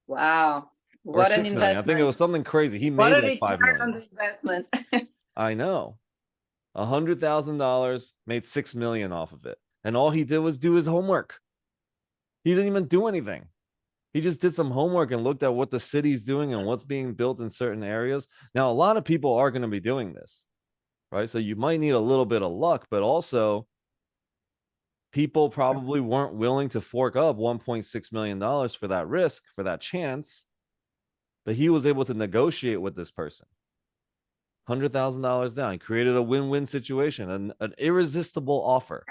Wow. Or What 6 an million. investment. I think it was something crazy. He What made a like $5 return on million. the investment. I know. $100,000 made $6 million off of it. And all he did was do his homework. He didn't even do anything. He just did some homework and looked at what the city's doing and what's being built in certain areas. Now, a lot of people are going to be doing this, right? So you might need a little bit of luck, but also people probably weren't willing to fork up $1.6 million for that risk, for that chance. But he was able to negotiate with this person. $100,000 down. He created a win-win situation, an irresistible offer.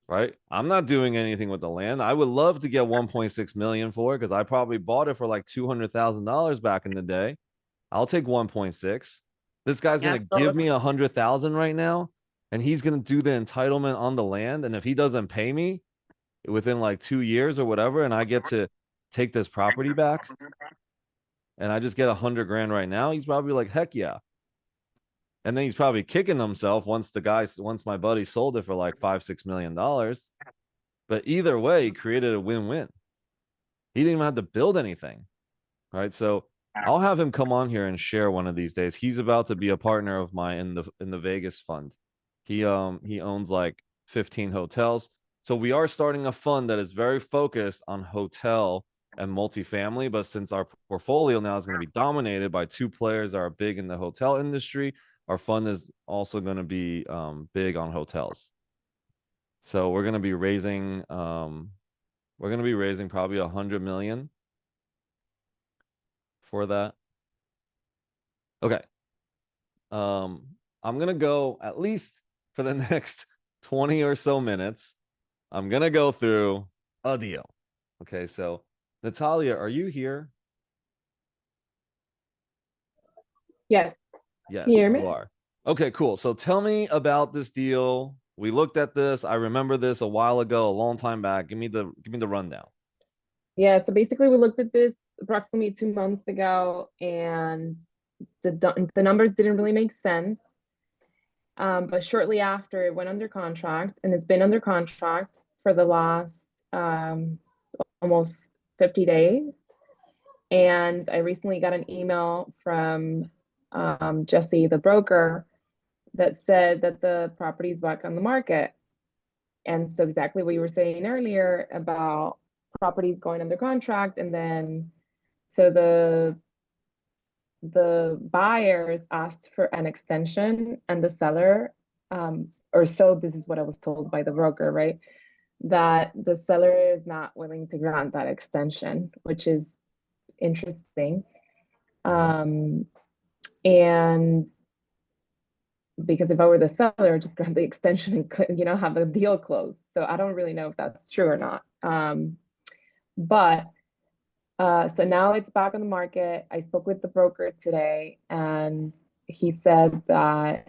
Right? I'm not doing anything with the land. I would love to get 1.6 million for it, because I probably bought it for like $200,000 back in the day. I'll take 1.6. This guy's going to give me 100,000 right now, and he's going to do the entitlement on the land. And if he doesn't pay me within like 2 years or whatever, and I get to take this property back, and I just get 100 grand right now, he's probably like, heck yeah. And then he's probably kicking himself once my buddy sold it for like $5-6 million. But either way, he created a win-win. He didn't even have to build anything. Right. So I'll have him come on here and share one of these days. He's about to be a partner of mine in the Vegas fund. He owns like 15 hotels. So we are starting a fund that is very focused on hotel and multifamily. But since our portfolio now is going to be dominated by two players that are big in the hotel industry, our fund is also going to be big on hotels. So we're going to be raising probably 100 million for that. Okay. I'm going to go at least for the next 20 or so minutes. I'm going to go through a deal. Okay. So Natalia, are you here? Yes. Yes, Can you hear me? you are. Okay, cool. So tell me about this deal. We looked at this. I remember this a while ago, a long time back. Give me the rundown. Yeah, so basically we looked at this approximately 2 months ago, and the numbers didn't really make sense. But shortly after, it went under contract, and it's been under contract for the last almost 50 days. And I recently got an email from Jesse, the broker, that said that the property is back on the market. And so exactly what you were saying earlier about properties going under contract, and then so the buyers asked for an extension, and the seller, or so this is what I was told by the broker, right? That the seller is not willing to grant that extension, which is interesting. And because if I were the seller, I'd just grant the extension and have a deal closed. So I don't really know if that's true or not. So now it's back on the market. I spoke with the broker today, and he said that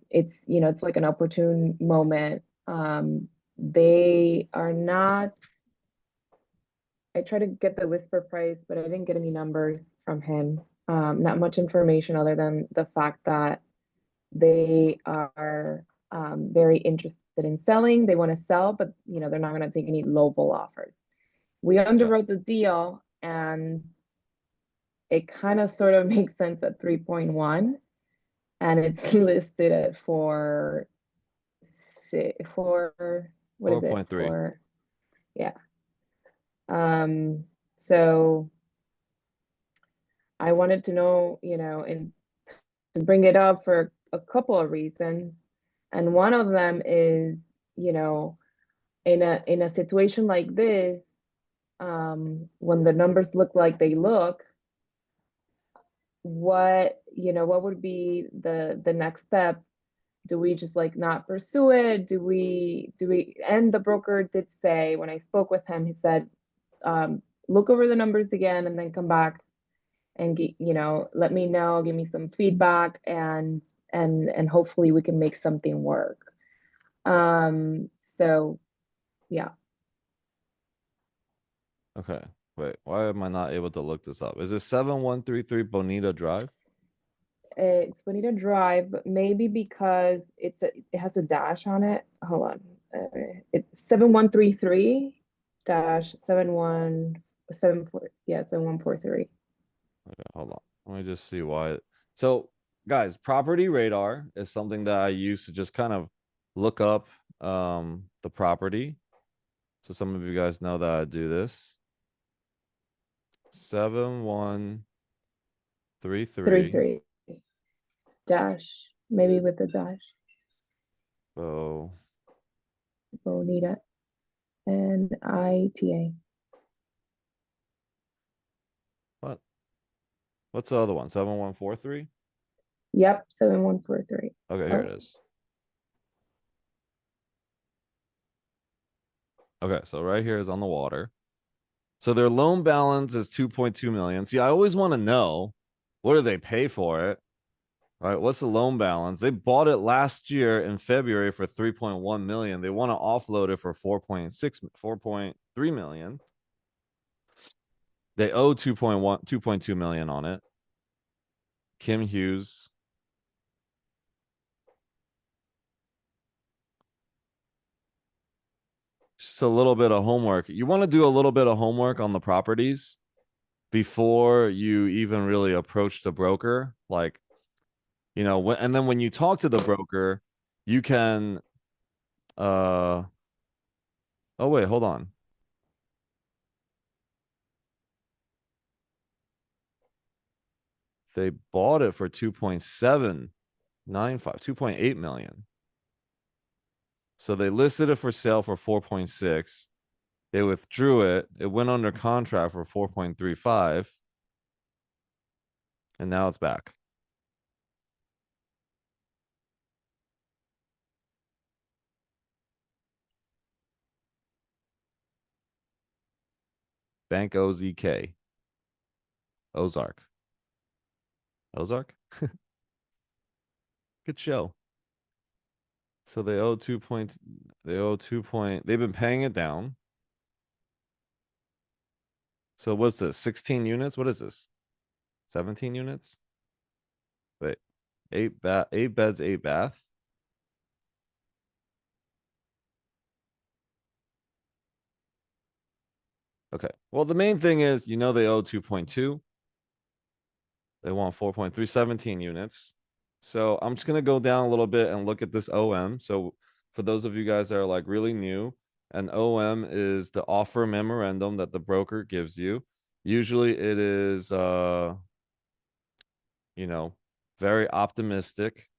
it's like an opportune moment they are not, I tried to get the whisper price, but I didn't get any numbers from him. Not much information other than the fact that they are very interested in selling. They want to sell, but they're not going to take any lowball offers. We underwrote the deal, and it kind of sort of makes sense at 3.1, and it's listed at for what is it 4.3. for? Yeah. So I wanted to know, and to bring it up for a couple of reasons. And one of them is, in a situation like this, when the numbers look like they look, what would be the next step? Do we just like not pursue it? Do we and the broker did say, when I spoke with him, he said, look over the numbers again and then come back and let me know, give me some feedback, and hopefully we can make something work. So yeah. Okay. Wait, why am I not able to look this up? Is it 7133 Bonita Drive? It's Bonita Drive, but maybe because it has a dash on it. Hold on. It's 7133 dash 7174. Yeah, 7143. Okay, hold on. Let me just see why. So, guys, property radar is something that I use to just kind of look up the property. So some of you guys know that I do this. 7133. 33 dash, maybe with the dash. So Bonita and ITA. what? What's the other one? 7143? Yep, 7143. Okay, here it is. Okay, so right here is on the water. So their loan balance is 2.2 million. See, I always want to know, what do they pay for it? Right? What's the loan balance? They bought it last year in February for 3.1 million. They want to offload it for 4.3 million. They owe 2.2 million on it. Kim Hughes. Just a little bit of homework. You want to do a little bit of homework on the properties before you even really approach the broker. Like, and then when you talk to the broker, you can, oh wait, hold on. They bought it for 2.795, 2.8 million. So they listed it for sale for 4.6. They withdrew it. It went under contract for 4.35. And now it's back. Bank OZK. Ozark. Ozark? Good show. So they owe 2 point, they've been paying it down. So what's this? 16 units? What is this? 17 units? Wait, 8 beds, 8 bath. Okay. Well, the main thing is, they owe 2.2. They want 4.3, 17 units. So I'm just gonna go down a little bit and look at this OM. So for those of you guys that are like really new, an OM is the offer memorandum that the broker gives you. Usually it is very optimistic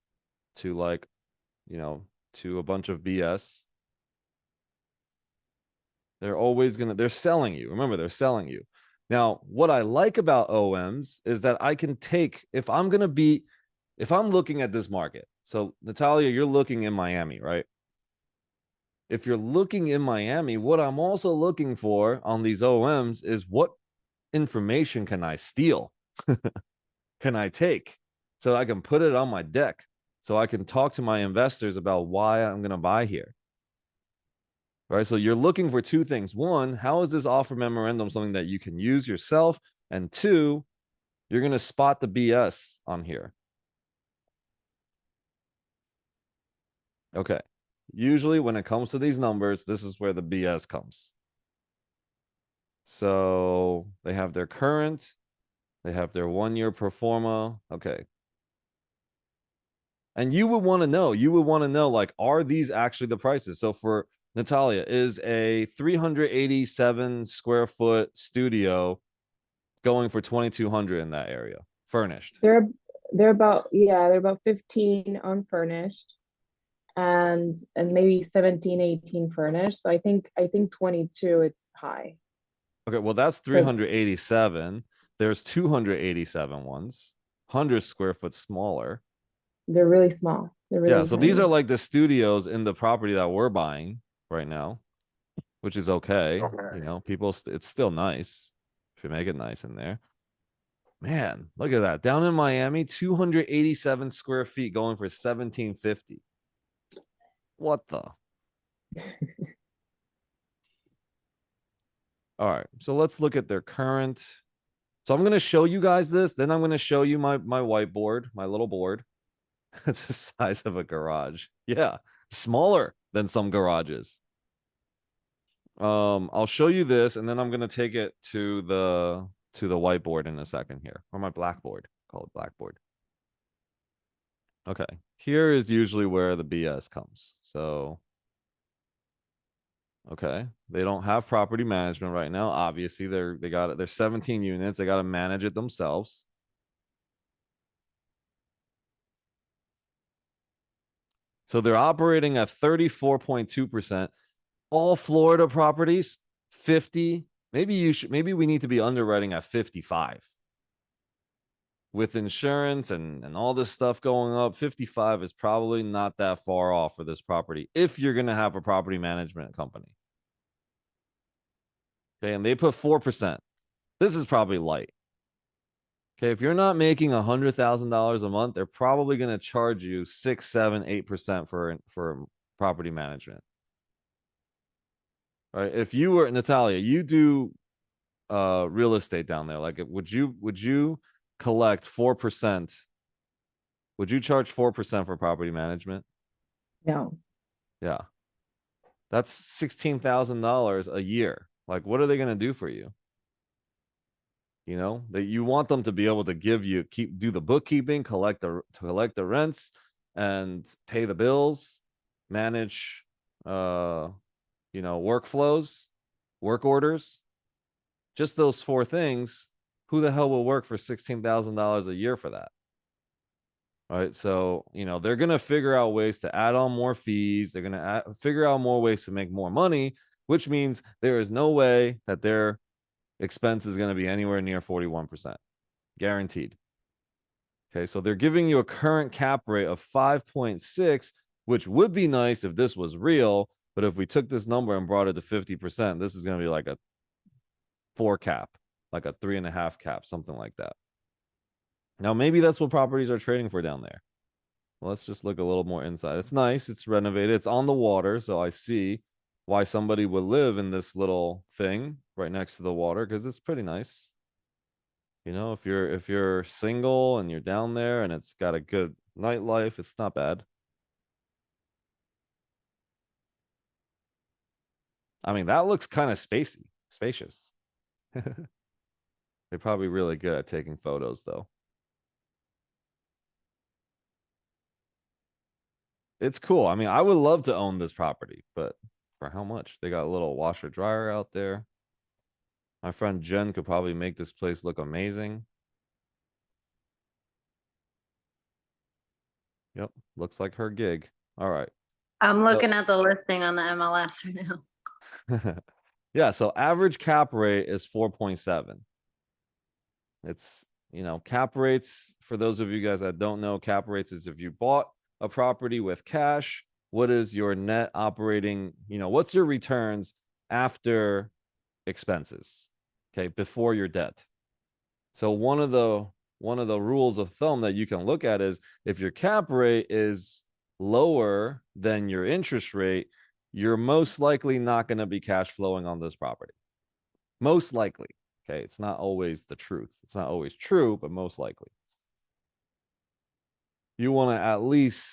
to like, to a bunch of BS. They're selling you. Remember, they're selling you. Now, what I like about OMs is that I can take, if I'm looking at this market. So Natalia, you're looking in Miami, right? If you're looking in Miami, what I'm also looking for on these OMs is what information can I steal? Can I take? So I can put it on my deck. So I can talk to my investors about why I'm going to buy here. right? So you're looking for two things. One, how is this offer memorandum something that you can use yourself? And two, you're going to spot the BS on here. Okay. Usually when it comes to these numbers, this is where the BS comes. So they have their current, they have their 1 year pro forma. Okay. And you would want to know, like, are these actually the prices? So for Natalia, is a 387 square foot studio going for 2,200 in that area, furnished? They're about 15 unfurnished and maybe 17, 18 furnished. So I think 22 it's high. Okay, well, that's 387. There's 287 ones, 100 square foot smaller. They're really small. They're really Yeah, so these tiny. are like the studios in the property that we're buying right now, which is okay. You know, people, it's still nice if you make it nice in there. Man, look at that. Down in Miami, 287 square feet going for 1750. What the? All right, so let's look at their current. So I'm going to show you guys this. Then I'm going to show you my whiteboard, my little board. It's the size of a garage. Yeah, smaller than some garages. I'll show you this, and then I'm going to take it to the whiteboard in a second here, or my blackboard. Call it blackboard. Okay, here is usually where the BS comes. So, okay, they don't have property management right now. Obviously, they got it. There's 17 units. They got to manage it themselves. So they're operating at 34.2%. All Florida properties, 50. Maybe we need to be underwriting at 55. With insurance and all this stuff going up, 55 is probably not that far off for this property if you're going to have a property management company. Okay, and they put 4%. This is probably light. Okay, if you're not making $100,000 a month, they're probably going to charge you 6, 7, 8% for property management. Right? If you were Natalia, you do real estate down there. Like, would you collect 4%? Would you charge 4% for property management? No. Yeah. That's $16,000 a year. Like, what are they going to do for you? You know, that you want them to be able to do the bookkeeping, collect the rents, and pay the bills, manage workflows, work orders. Just those four things. Who the hell will work for $16,000 a year for that? All right. So, they're going to figure out ways to add on more fees. They're going to figure out more ways to make more money, which means there is no way that their expense is going to be anywhere near 41%. Guaranteed. Okay. So they're giving you a current cap rate of 5.6, which would be nice if this was real. But if we took this number and brought it to 50%, this is going to be like a 4 cap, like a 3.5 cap, something like that. Now, maybe that's what properties are trading for down there. Well, let's just look a little more inside. It's nice. It's renovated. It's on the water. So I see why somebody would live in this little thing right next to the water, because it's pretty nice. If you're single and you're down there and it's got a good nightlife, it's not bad. I mean, that looks kind of spacious. They're probably really good at taking photos, though. It's cool. I mean, I would love to own this property, but for how much? They got a little washer dryer out there. My friend Jen could probably make this place look amazing. Yep, looks like her gig. All right. I'm looking at the listing on the MLS right now. Yeah, so average cap rate is 4.7. It's, cap rates, for those of you guys that don't know, cap rates is if you bought a property with cash, what is your net operating, what's your returns after expenses? Okay, before your debt. So one of the rules of thumb that you can look at is if your cap rate is lower than your interest rate, you're most likely not going to be cash flowing on this property. Most likely. Okay. It's not always the truth. It's not always true, but most likely. You want to at least,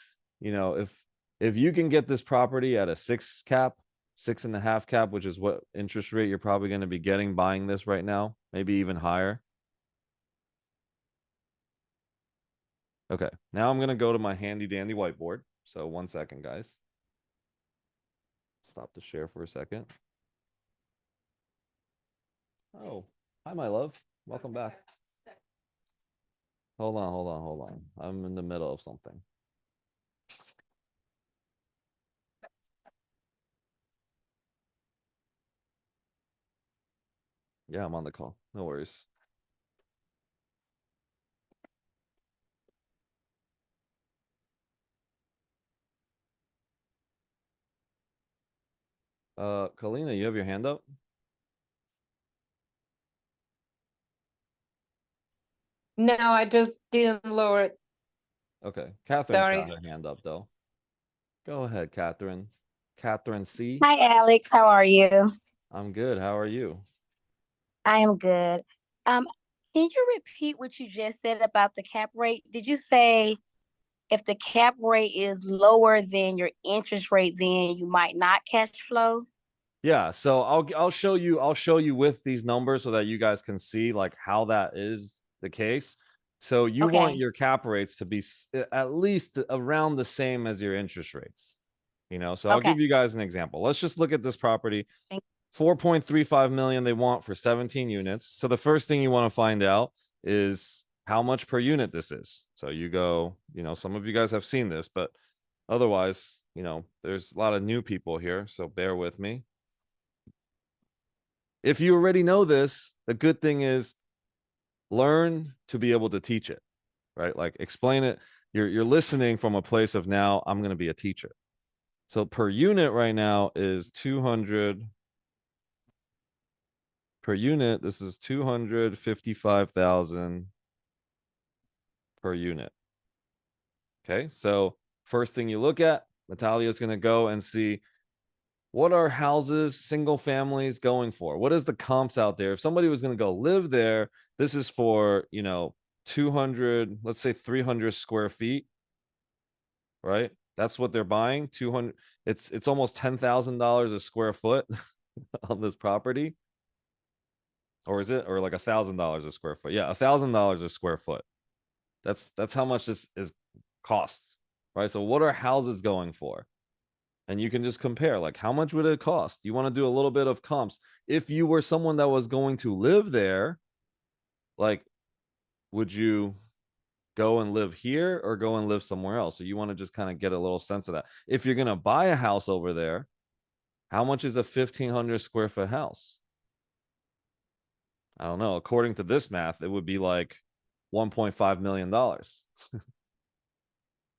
if you can get this property at a 6 cap, 6.5 cap, which is what interest rate you're probably going to be getting buying this right now, maybe even higher. Okay, now I'm going to go to my handy dandy whiteboard. So 1 second, guys. Stop the share for a second. Oh, hi, my love. Welcome back. Hold on. I'm in the middle of something. Yeah, I'm on the call. No worries. Kalina, you have your hand up? No, I just didn't lower it. Okay. Catherine's Sorry. got her hand up, though. Go ahead, Catherine. Catherine C. Hi, Alex. How are you? I'm good. How are you? I am good. Um, can you repeat what you just said about the cap rate? Did you say if the cap rate is lower than your interest rate, then you might not cash flow? Yeah, so I'll show you with these numbers so that you guys can see like how that is the case. So you want Okay. your cap rates to be at least around the same as your interest rates. So I'll Okay. give you guys an example. Let's just look at this property. Thank 4.35 million they want for 17 units. So the first thing you want to find out is how much per unit this is. So you go, some of you guys have seen this, but otherwise, there's a lot of new people here, so bear with me. If you already know this, the good thing is learn to be able to teach it, right? Like explain it. You're listening from a place of now I'm going to be a teacher. So per unit right now is 200 per unit. This is 255,000 per unit. Okay. So first thing you look at, Natalia is going to go and see what are houses, single families going for? What is the comps out there? If somebody was going to go live there, this is for, 200, let's say 300 square feet, right? That's what they're buying. 200. It's almost $10,000 a square foot on this property. Or is it? Or like $1,000 a square foot? Yeah, $1,000 a square foot. That's how much this is costs, right? So what are houses going for? And you can just compare, like, how much would it cost? You want to do a little bit of comps. If you were someone that was going to live there, like, would you go and live here or go and live somewhere else? So you want to just kind of get a little sense of that. If you're going to buy a house over there, how much is a 1,500 square foot house? I don't know. According to this math, it would be like $1.5 million.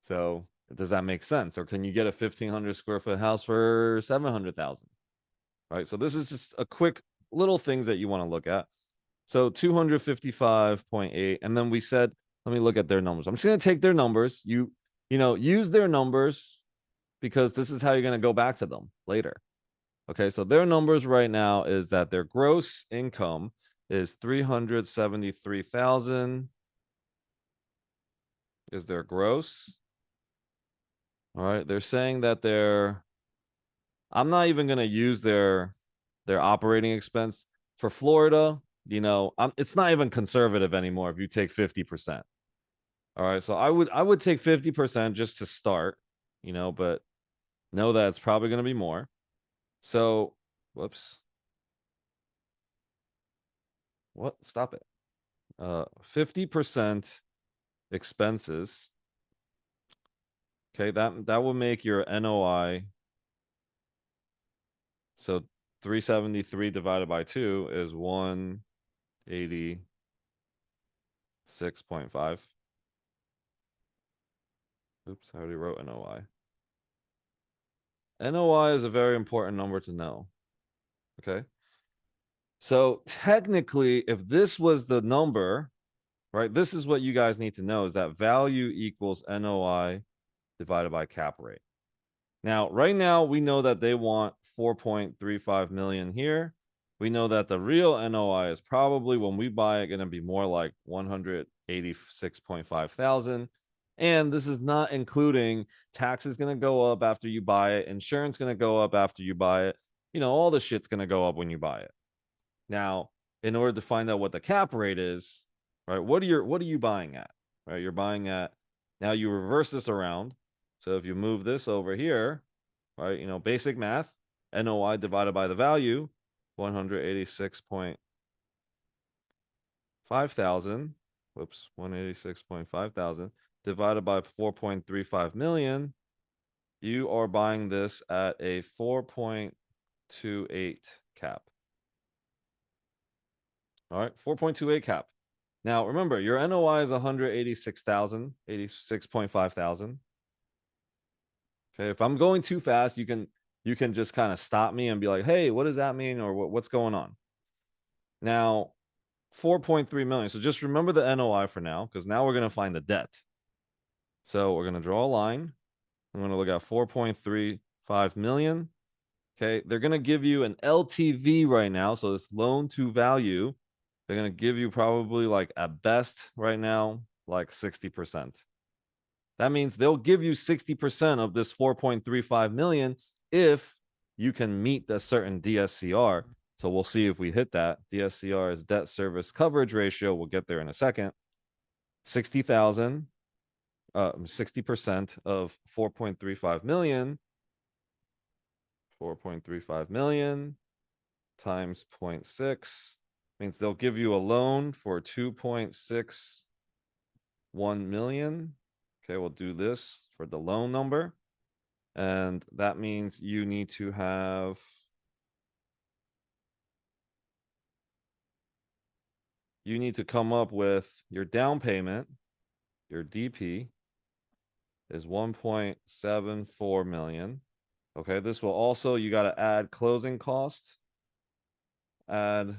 So does that make sense? Or can you get a 1,500 square foot house for 700,000? Right. So this is just a quick little things that you want to look at. So 255.8. And then we said, let me look at their numbers. I'm just going to take their numbers. Use their numbers because this is how you're going to go back to them later. Okay. So their numbers right now is that their gross income is 373,000 is their gross. All right. They're saying that I'm not even going to use their operating expense for Florida. It's not even conservative anymore if you take 50%. All right. So I would take 50% just to start, but know that it's probably going to be more. So, whoops. What? Stop it. 50% expenses. Okay, that will make your NOI. So 373 divided by 2 is 186.5. Oops, I already wrote NOI. NOI is a very important number to know. Okay. So technically, if this was the number, right, this is what you guys need to know is that value equals NOI divided by cap rate. Now, right now, we know that they want 4.35 million here. We know that the real NOI is probably, when we buy it, going to be more like 186.5 thousand. And this is not including taxes going to go up after you buy it, insurance going to go up after you buy it. You know, all the shit's going to go up when you buy it. Now, in order to find out what the cap rate is, right? What are you buying at? Right? You're buying at, now you reverse this around. So if you move this over here, right? You know, basic math, NOI divided by the value, 186.5 thousand. Whoops, 186.5 thousand divided by 4.35 million. You are buying this at a 4.28 cap. All right, 4.28 cap. Now remember, your NOI is 186,000, 86.5 thousand. Okay, if I'm going too fast, you can just kind of stop me and be like, hey, what does that mean? Or what's going on? Now, 4.3 million. So just remember the NOI for now, because now we're going to find the debt. So we're going to draw a line. I'm going to look at 4.35 million. Okay, they're going to give you an LTV right now. So this loan to value, they're going to give you probably like at best right now, like 60%. That means they'll give you 60% of this 4.35 million if you can meet the certain DSCR. So we'll see if we hit that. DSCR is debt service coverage ratio. We'll get there in a second. 60,000, 60% of 4.35 million. 4.35 million times 0.6 means they'll give you a loan for 2.61 million. Okay, we'll do this for the loan number. And that means you need to come up with your down payment, your DP is 1.74 million. Okay, this will also, you got to add closing costs, add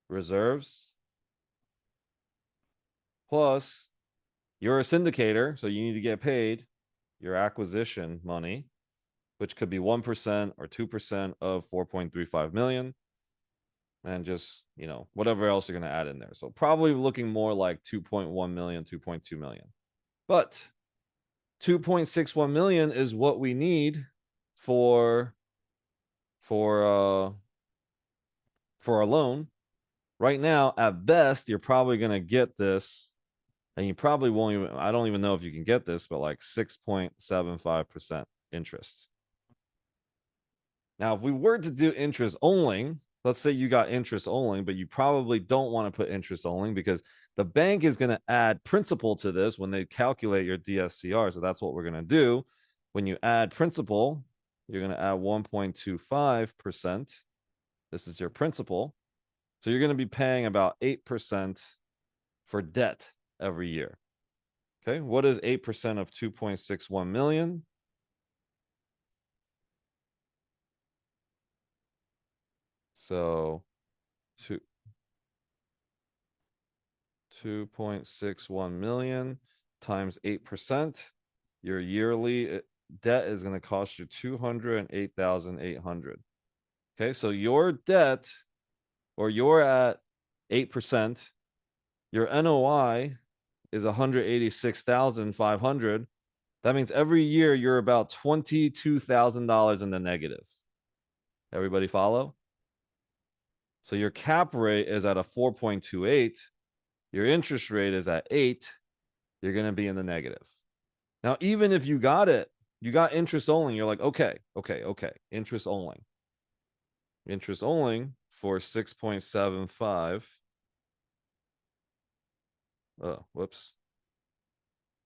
reserves, plus you're a syndicator, so you need to get paid your acquisition money, which could be 1% or 2% of 4.35 million. And just, you know, whatever else you're going to add in there. So probably looking more like 2.1 million, 2.2 million. But 2.61 million is what we need for a loan. Right now, at best, you're probably going to get this, and you probably won't even, I don't even know if you can get this, but like 6.75% interest. Now, if we were to do interest only, let's say you got interest only, but you probably don't want to put interest only because the bank is going to add principal to this when they calculate your DSCR. So that's what we're going to do. When you add principal, you're going to add 1.25%. This is your principal. So you're going to be paying about 8% for debt every year. Okay, what is 8% of 2.61 million? So 2.61 million times 8%. Your yearly debt is going to cost you 208,800. Okay, so your debt, or you're at 8%, your NOI is 186,500. That means every year you're about $22,000 in the negative. Everybody follow? So your cap rate is at a 4.28. Your interest rate is at 8. You're going to be in the negative. Now, even if you got it, you got interest only, you're like, okay, interest only. Interest only for 6.75. Oh, whoops.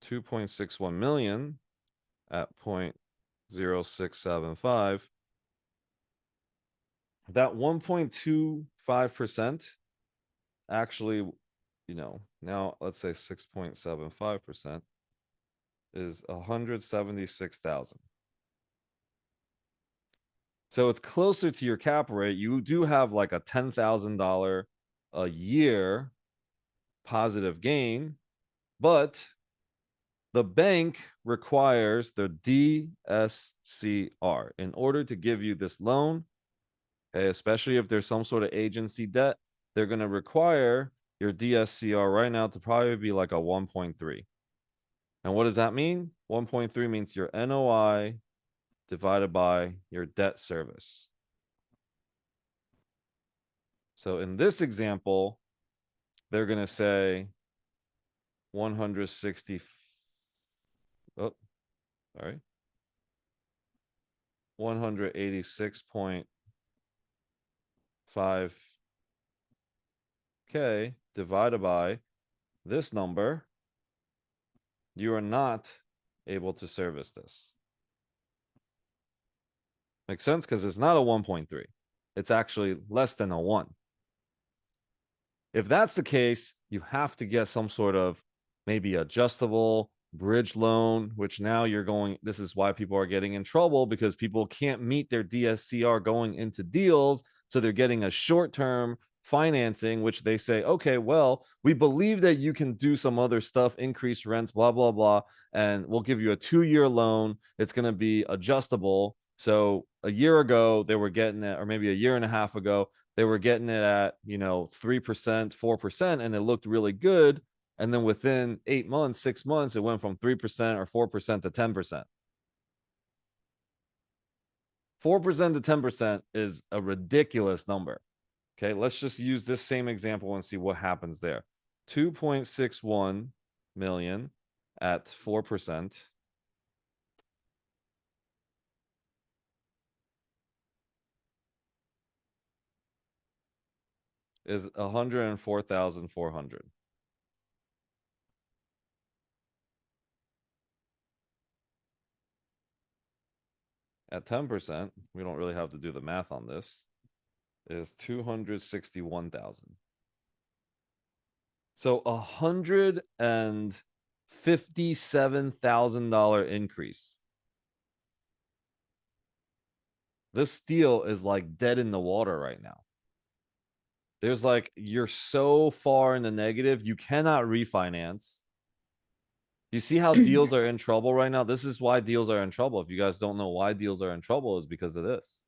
2.61 million at 0.0675. That 1.25% actually, you know, now let's say 6.75% is 176,000. So it's closer to your cap rate. You do have like a $10,000 a year positive gain, but the bank requires the DSCR in order to give you this loan. Okay, especially if there's some sort of agency debt, they're going to require your DSCR right now to probably be like a 1.3. And what does that mean? 1.3 means your NOI divided by your debt service. So in this example, they're going to say 160. Oh, sorry. 186.5K divided by this number. You are not able to service this. Makes sense? Because it's not a 1.3. It's actually less than a 1. If that's the case, you have to get some sort of maybe adjustable bridge loan, which now you're going, this is why people are getting in trouble, because people can't meet their DSCR going into deals. So they're getting a short-term financing, which they say, okay, well, we believe that you can do some other stuff, increase rents, blah, blah, blah, and we'll give you a 2-year loan. It's going to be adjustable. So a year ago, they were getting it, or maybe a year and a half ago, they were getting it at, 3%, 4%, and it looked really good. And then within 8 months, 6 months, it went from 3% or 4% to 10%. 4% to 10% is a ridiculous number. Okay, let's just use this same example and see what happens there. 2.61 million at 4%. Is 104,400. At 10%, we don't really have to do the math on this, is 261,000. So $157,000 increase. This deal is like dead in the water right now. There's like, you're so far in the negative, you cannot refinance. You see how deals are in trouble right now? This is why deals are in trouble. If you guys don't know why deals are in trouble, is because of this.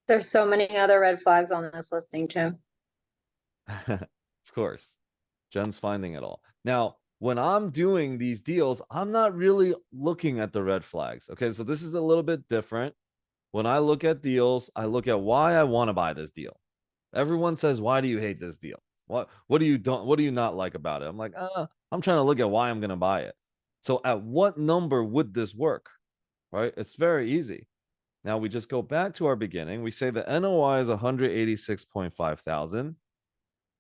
There's so many other red flags on this listing too. Of course. Jen's finding it all. Now, when I'm doing these deals, I'm not really looking at the red flags. Okay, so this is a little bit different. When I look at deals, I look at why I want to buy this deal. Everyone says, why do you hate this deal? What do you not like about it? I'm like, I'm trying to look at why I'm going to buy it. So at what number would this work? Right? It's very easy. Now we just go back to our beginning. We say the NOI is 186.5 thousand.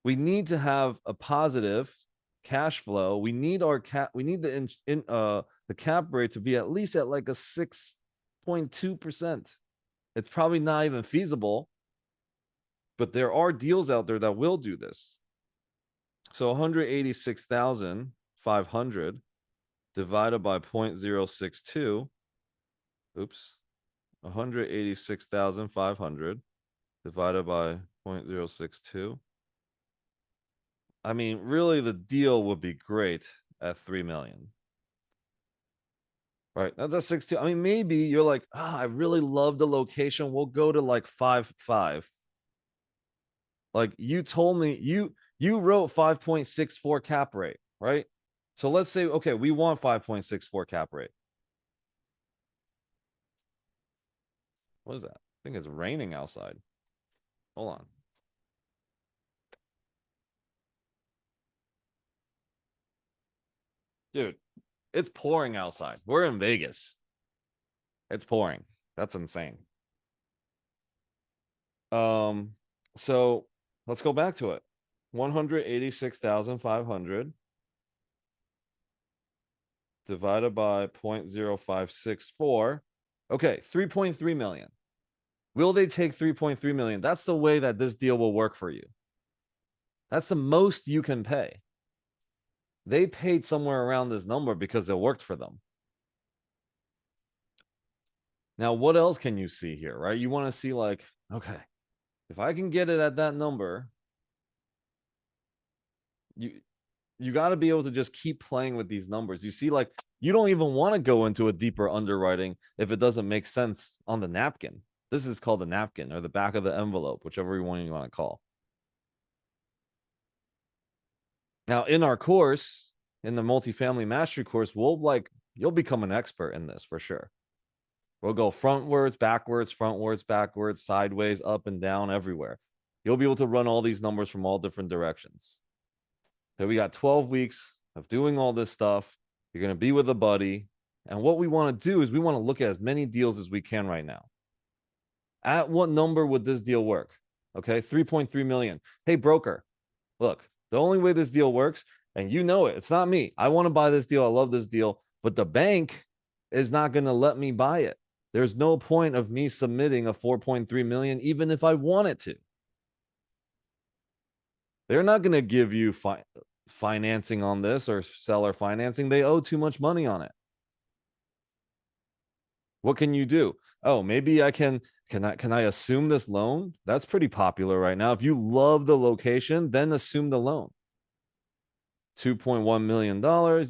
We need to have a positive cash flow. We need our we need the cap rate to be at least at like a 6.2%. It's probably not even feasible, but there are deals out there that will do this. So 186,500 divided by 0.062. Oops. 186,500 divided by 0.062. I mean, really, the deal would be great at 3 million. Right? That's a 16. I mean, maybe you're like, I really love the location. We'll go to like 5.5. Like you told me, you wrote 5.64 cap rate, right? So let's say, okay, we want 5.64 cap rate. What is that? I think it's raining outside. Hold on. Dude, it's pouring outside. We're in Vegas. It's pouring. That's insane. So let's go back to it. 186,500 divided by 0.0564. Okay, 3.3 million. Will they take 3.3 million? That's the way that this deal will work for you. That's the most you can pay. They paid somewhere around this number because it worked for them. Now, what else can you see here, right? You want to see like, okay, if I can get it at that number, you got to be able to just keep playing with these numbers. You see, like, you don't even want to go into a deeper underwriting if it doesn't make sense on the napkin. This is called the napkin or the back of the envelope, whichever one you want to call. Now, in our course, in the multifamily mastery course, you'll become an expert in this for sure. We'll go frontwards, backwards, sideways, up and down, everywhere. You'll be able to run all these numbers from all different directions. So we got 12 weeks of doing all this stuff. You're going to be with a buddy. And what we want to do is we want to look at as many deals as we can right now. At what number would this deal work? Okay, 3.3 million. Hey, broker, look, the only way this deal works, and you know it, it's not me. I want to buy this deal. I love this deal, but the bank is not going to let me buy it. There's no point of me submitting a 4.3 million, even if I wanted to. They're not going to give you financing on this or seller financing. They owe too much money on it. What can you do? Oh, maybe I can I assume this loan? That's pretty popular right now. If you love the location, then assume the loan. $2.1 million.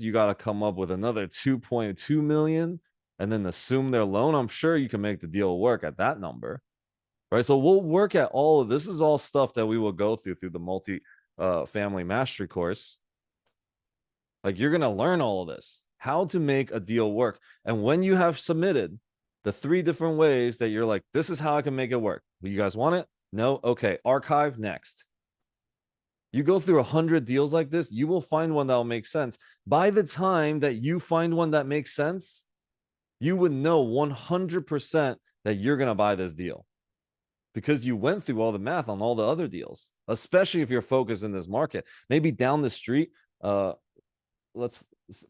You got to come up with another 2.2 million and then assume their loan. I'm sure you can make the deal work at that number. Right. So we'll work at all of this. Is all stuff that we will go through the multi-family mastery course. Like, you're going to learn all of this, how to make a deal work. And when you have submitted the 3 different ways that you're like, this is how I can make it work. You guys want it? No? Okay. Archive next. You go through 100 deals like this, you will find one that will make sense. By the time that you find one that makes sense, you would know 100% that you're going to buy this deal because you went through all the math on all the other deals, especially if you're focused in this market. Maybe down the street,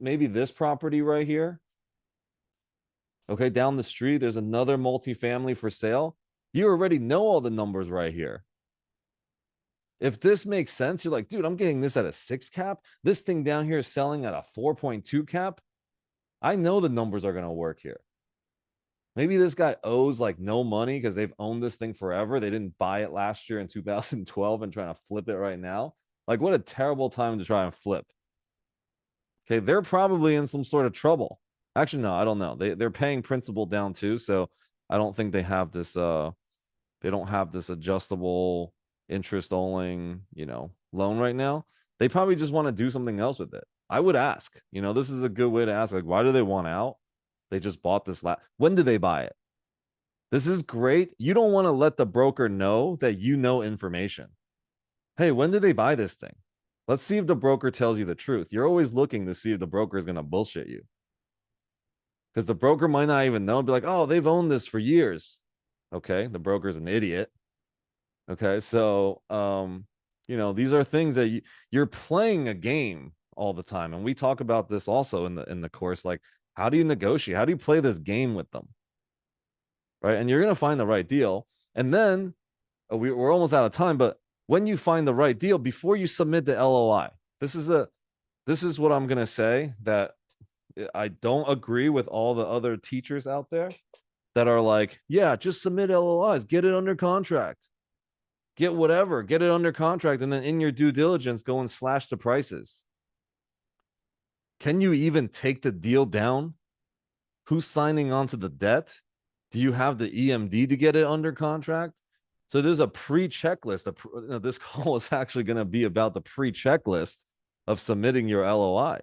maybe this property right here. Okay, down the street, there's another multifamily for sale. You already know all the numbers right here. If this makes sense, you're like, dude, I'm getting this at a 6 cap. This thing down here is selling at a 4.2 cap. I know the numbers are going to work here. Maybe this guy owes like no money because they've owned this thing forever. They didn't buy it last year in 2012 and trying to flip it right now. Like, what a terrible time to try and flip. Okay, they're probably in some sort of trouble. Actually, no, I don't know. They're paying principal down too, so I don't think they have this. They don't have this adjustable interest only, loan right now. They probably just want to do something else with it. I would ask. This is a good way to ask. Like, why do they want out? They just bought this when did they buy it? This is great. You don't want to let the broker know that you know information. Hey, when did they buy this thing? Let's see if the broker tells you the truth. You're always looking to see if the broker is going to bullshit you. Because the broker might not even know and be like, oh, they've owned this for years. Okay, the broker's an idiot. Okay, so, these are things that you're playing a game all the time. And we talk about this also in the course, like, how do you negotiate? How do you play this game with them? Right, and you're going to find the right deal. And then we're almost out of time, but when you find the right deal, before you submit the LOI, this is what I'm going to say, that I don't agree with all the other teachers out there that are like, yeah, just submit LOIs, get it under contract, get whatever, get it under contract. And then in your due diligence, go and slash the prices. Can you even take the deal down? Who's signing on to the debt? Do you have the EMD to get it under contract? So there's a pre-checklist. This call is actually going to be about the pre-checklist of submitting your LOI.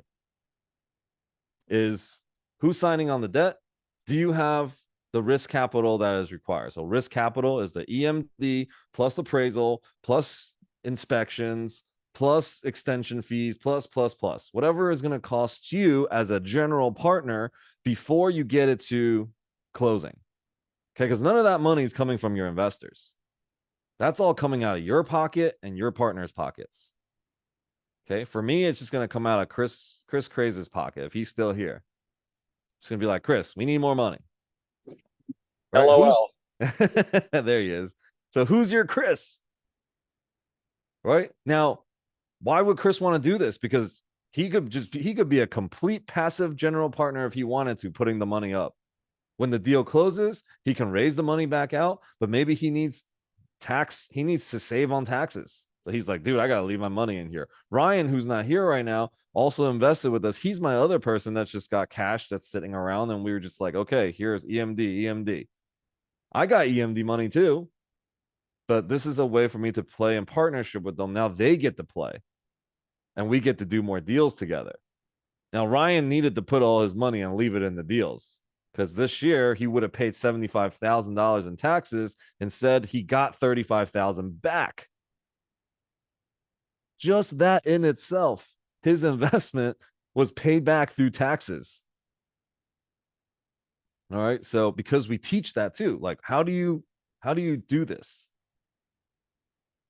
Is who's signing on the debt? Do you have the risk capital that is required? So risk capital is the EMD plus appraisal plus inspections plus extension fees plus whatever is going to cost you as a general partner before you get it to closing. Okay, because none of that money is coming from your investors. That's all coming out of your pocket and your partner's pockets. Okay, for me, it's just going to come out of Chris Craze's pocket if he's still here. It's going to be like, Chris, we need more money. Right? LOL. There he is. So who's your Chris? Right? Now, why would Chris want to do this? Because he could be a complete passive general partner if he wanted to, putting the money up. When the deal closes, he can raise the money back out, but maybe he needs to save on taxes. So he's like, dude, I got to leave my money in here. Ryan, who's not here right now, also invested with us. He's my other person that's just got cash that's sitting around. And we were just like, okay, here's EMD, EMD. I got EMD money too, but this is a way for me to play in partnership with them. Now they get to play and we get to do more deals together. Now, Ryan needed to put all his money and leave it in the deals because this year he would have paid $75,000 in taxes. Instead, he got $35,000 back. Just that in itself, his investment was paid back through taxes. All right. So because we teach that too, like how do you do this?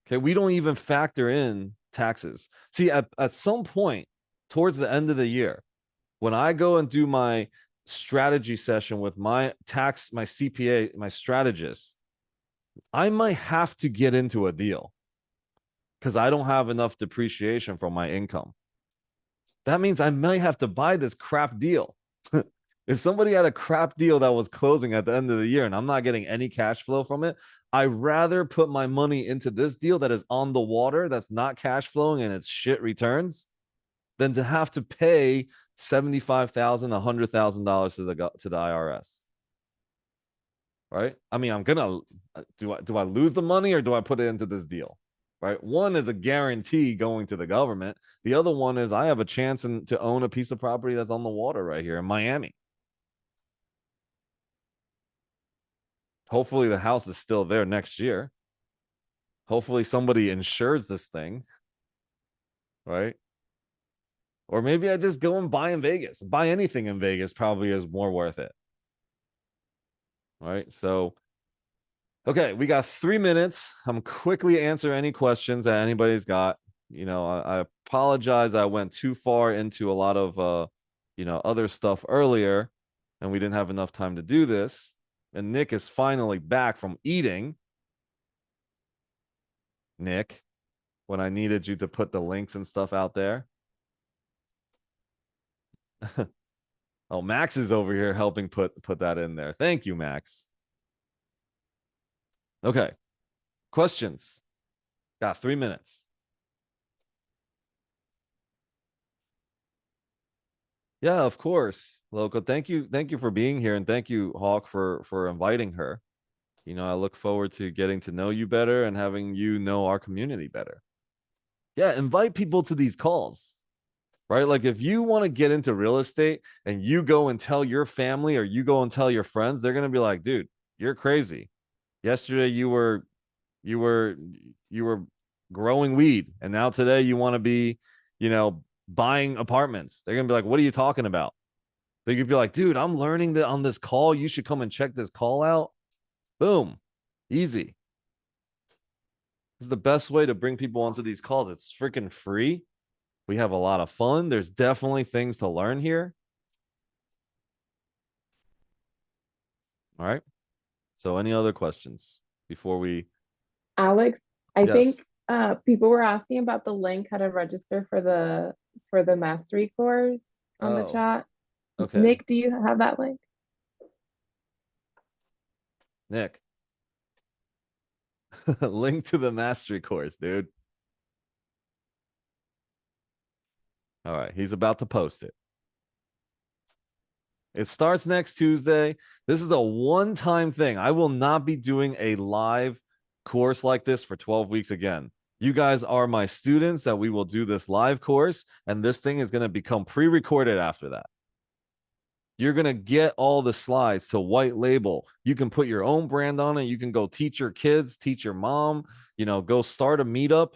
Okay, we don't even factor in taxes. See, at some point towards the end of the year, when I go and do my strategy session with my CPA, my strategist, I might have to get into a deal because I don't have enough depreciation from my income. That means I might have to buy this crap deal. If somebody had a crap deal that was closing at the end of the year and I'm not getting any cash flow from it, I'd rather put my money into this deal that is on the water, that's not cash flowing and it's shit returns, than to have to pay $75,000, $100,000 to the IRS. Right? I mean, I'm gonna do I lose the money or do I put it into this deal? Right? One is a guarantee going to the government. The other one is I have a chance to own a piece of property that's on the water right here in Miami. Hopefully the house is still there next year. Hopefully somebody insures this thing. Right? Or maybe I just go and buy in Vegas. Buy anything in Vegas probably is more worth it. Right? So, okay, we got 3 minutes. I'm quickly answer any questions that anybody's got. You know, I apologize. I went too far into a lot of, other stuff earlier, and we didn't have enough time to do this. And Nick is finally back from eating. Nick, when I needed you to put the links and stuff out there. Oh, Max is over here helping put that in there. Thank you, Max. Okay. Questions? Got 3 minutes. Yeah, of course. Loco, thank you for being here, and thank you, Hawk, for inviting her. You know, I look forward to getting to know you better and having you know our community better. Yeah, invite people to these calls. Right? Like if you want to get into real estate and you go and tell your family or you go and tell your friends, they're going to be like, dude, you're crazy. Yesterday you were growing weed and now today you want to be, buying apartments. They're going to be like, what are you talking about? They could be like, dude, I'm learning that on this call. You should come and check this call out. Boom. Easy. This is the best way to bring people onto these calls. It's freaking free. We have a lot of fun. There's definitely things to learn here. All right. So any other questions before we? Alex, I Yes. think people were asking about the link, how to register for the mastery course on the Oh, chat. okay. Nick, do you have that link? Nick. Link to the mastery course, dude. All right. He's about to post it. It starts next Tuesday. This is a one-time thing. I will not be doing a live course like this for 12 weeks again. You guys are my students that we will do this live course, and this thing is going to become pre-recorded after that. You're going to get all the slides to white label. You can put your own brand on it. You can go teach your kids, teach your mom, go start a meetup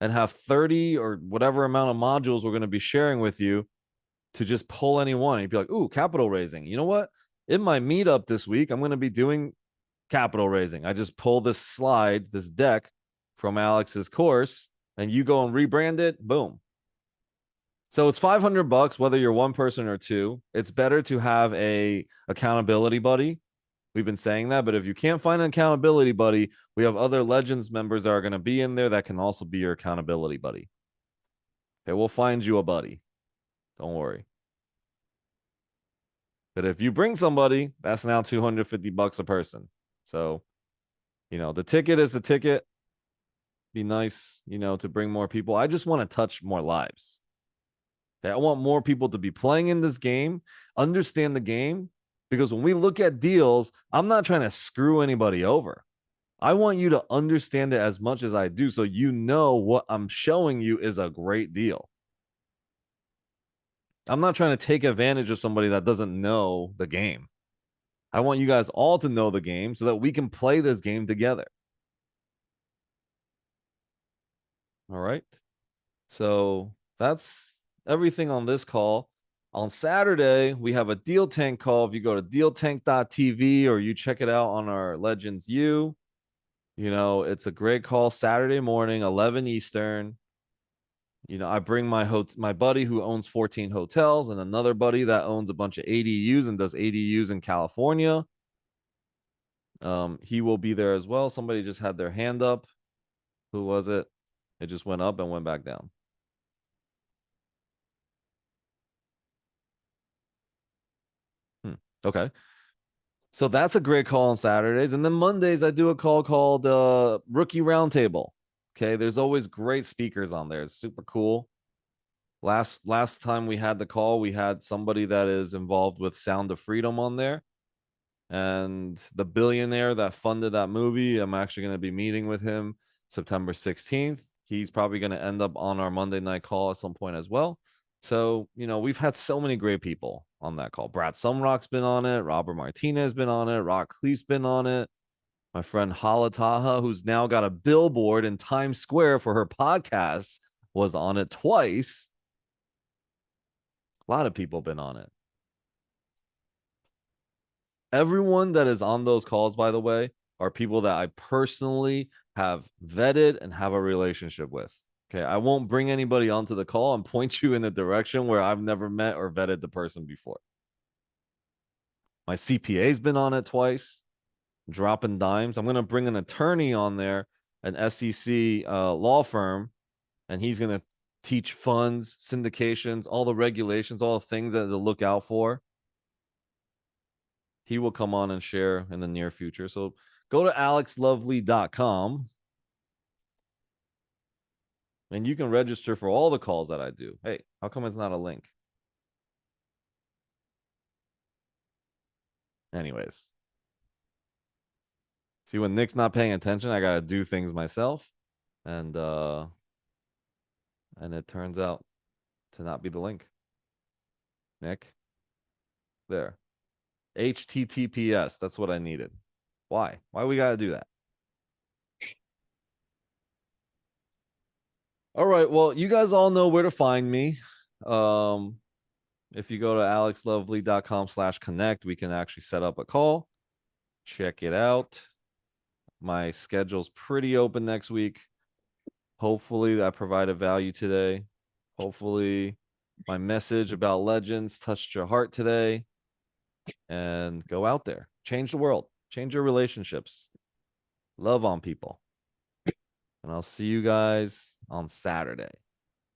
and have 30 or whatever amount of modules we're going to be sharing with you to just pull anyone. You'd be like, ooh, capital raising. You know what? In my meetup this week, I'm going to be doing capital raising. I just pull this slide, this deck from Alex's course, and you go and rebrand it. Boom. So it's $500, whether you're one person or two. It's better to have a accountability buddy. We've been saying that, but if you can't find an accountability buddy, we have other Legends members that are going to be in there that can also be your accountability buddy. Okay, we'll find you a buddy. Don't worry. But if you bring somebody, that's now $250 a person. So, the ticket is the ticket. Be nice, to bring more people. I just want to touch more lives. Okay, I want more people to be playing in this game, understand the game, because when we look at deals, I'm not trying to screw anybody over. I want you to understand it as much as I do, so what I'm showing you is a great deal. I'm not trying to take advantage of somebody that doesn't know the game. I want you guys all to know the game so that we can play this game together. All right. So that's everything on this call. On Saturday, we have a Deal Tank call. If you go to dealtank.tv or you check it out on our Legends U, it's a great call Saturday morning, 11 Eastern. I bring my buddy who owns 14 hotels and another buddy that owns a bunch of ADUs and does ADUs in California. He will be there as well. Somebody just had their hand up. Who was it? It just went up and went back down. Okay. So that's a great call on Saturdays. And then Mondays, I do a call called Rookie Roundtable. Okay. There's always great speakers on there. It's super cool. Last time we had the call, we had somebody that is involved with Sound of Freedom on there. And the billionaire that funded that movie, I'm actually going to be meeting with him September 16th. He's probably going to end up on our Monday night call at some point as well. So, we've had so many great people on that call. Brad Sumrock's been on it. Robert Martinez been on it. Rock Cleef's been on it. My friend Hala Taha, who's now got a billboard in Times Square for her podcast, was on it twice. A lot of people been on it. Everyone that is on those calls, by the way, are people that I personally have vetted and have a relationship with. Okay. I won't bring anybody onto the call and point you in a direction where I've never met or vetted the person before. My CPA's been on it twice, dropping dimes. I'm going to bring an attorney on there, an SEC law firm, and he's going to teach funds, syndications, all the regulations, all the things that to look out for. He will come on and share in the near future. So go to alexlovely.com and you can register for all the calls that I do. Hey, how come it's not a link? Anyways. See, when Nick's not paying attention, I got to do things myself. And it turns out to not be the link. Nick. There. HTTPS. That's what I needed. Why? Why we got to do that? All right. Well, you guys all know where to find me. If you go to alexlovely.com/connect, we can actually set up a call. Check it out. My schedule's pretty open next week. Hopefully I provided value today. Hopefully my message about Legends touched your heart today. And go out there. Change the world. Change your relationships. Love on people. And I'll see you guys on Saturday.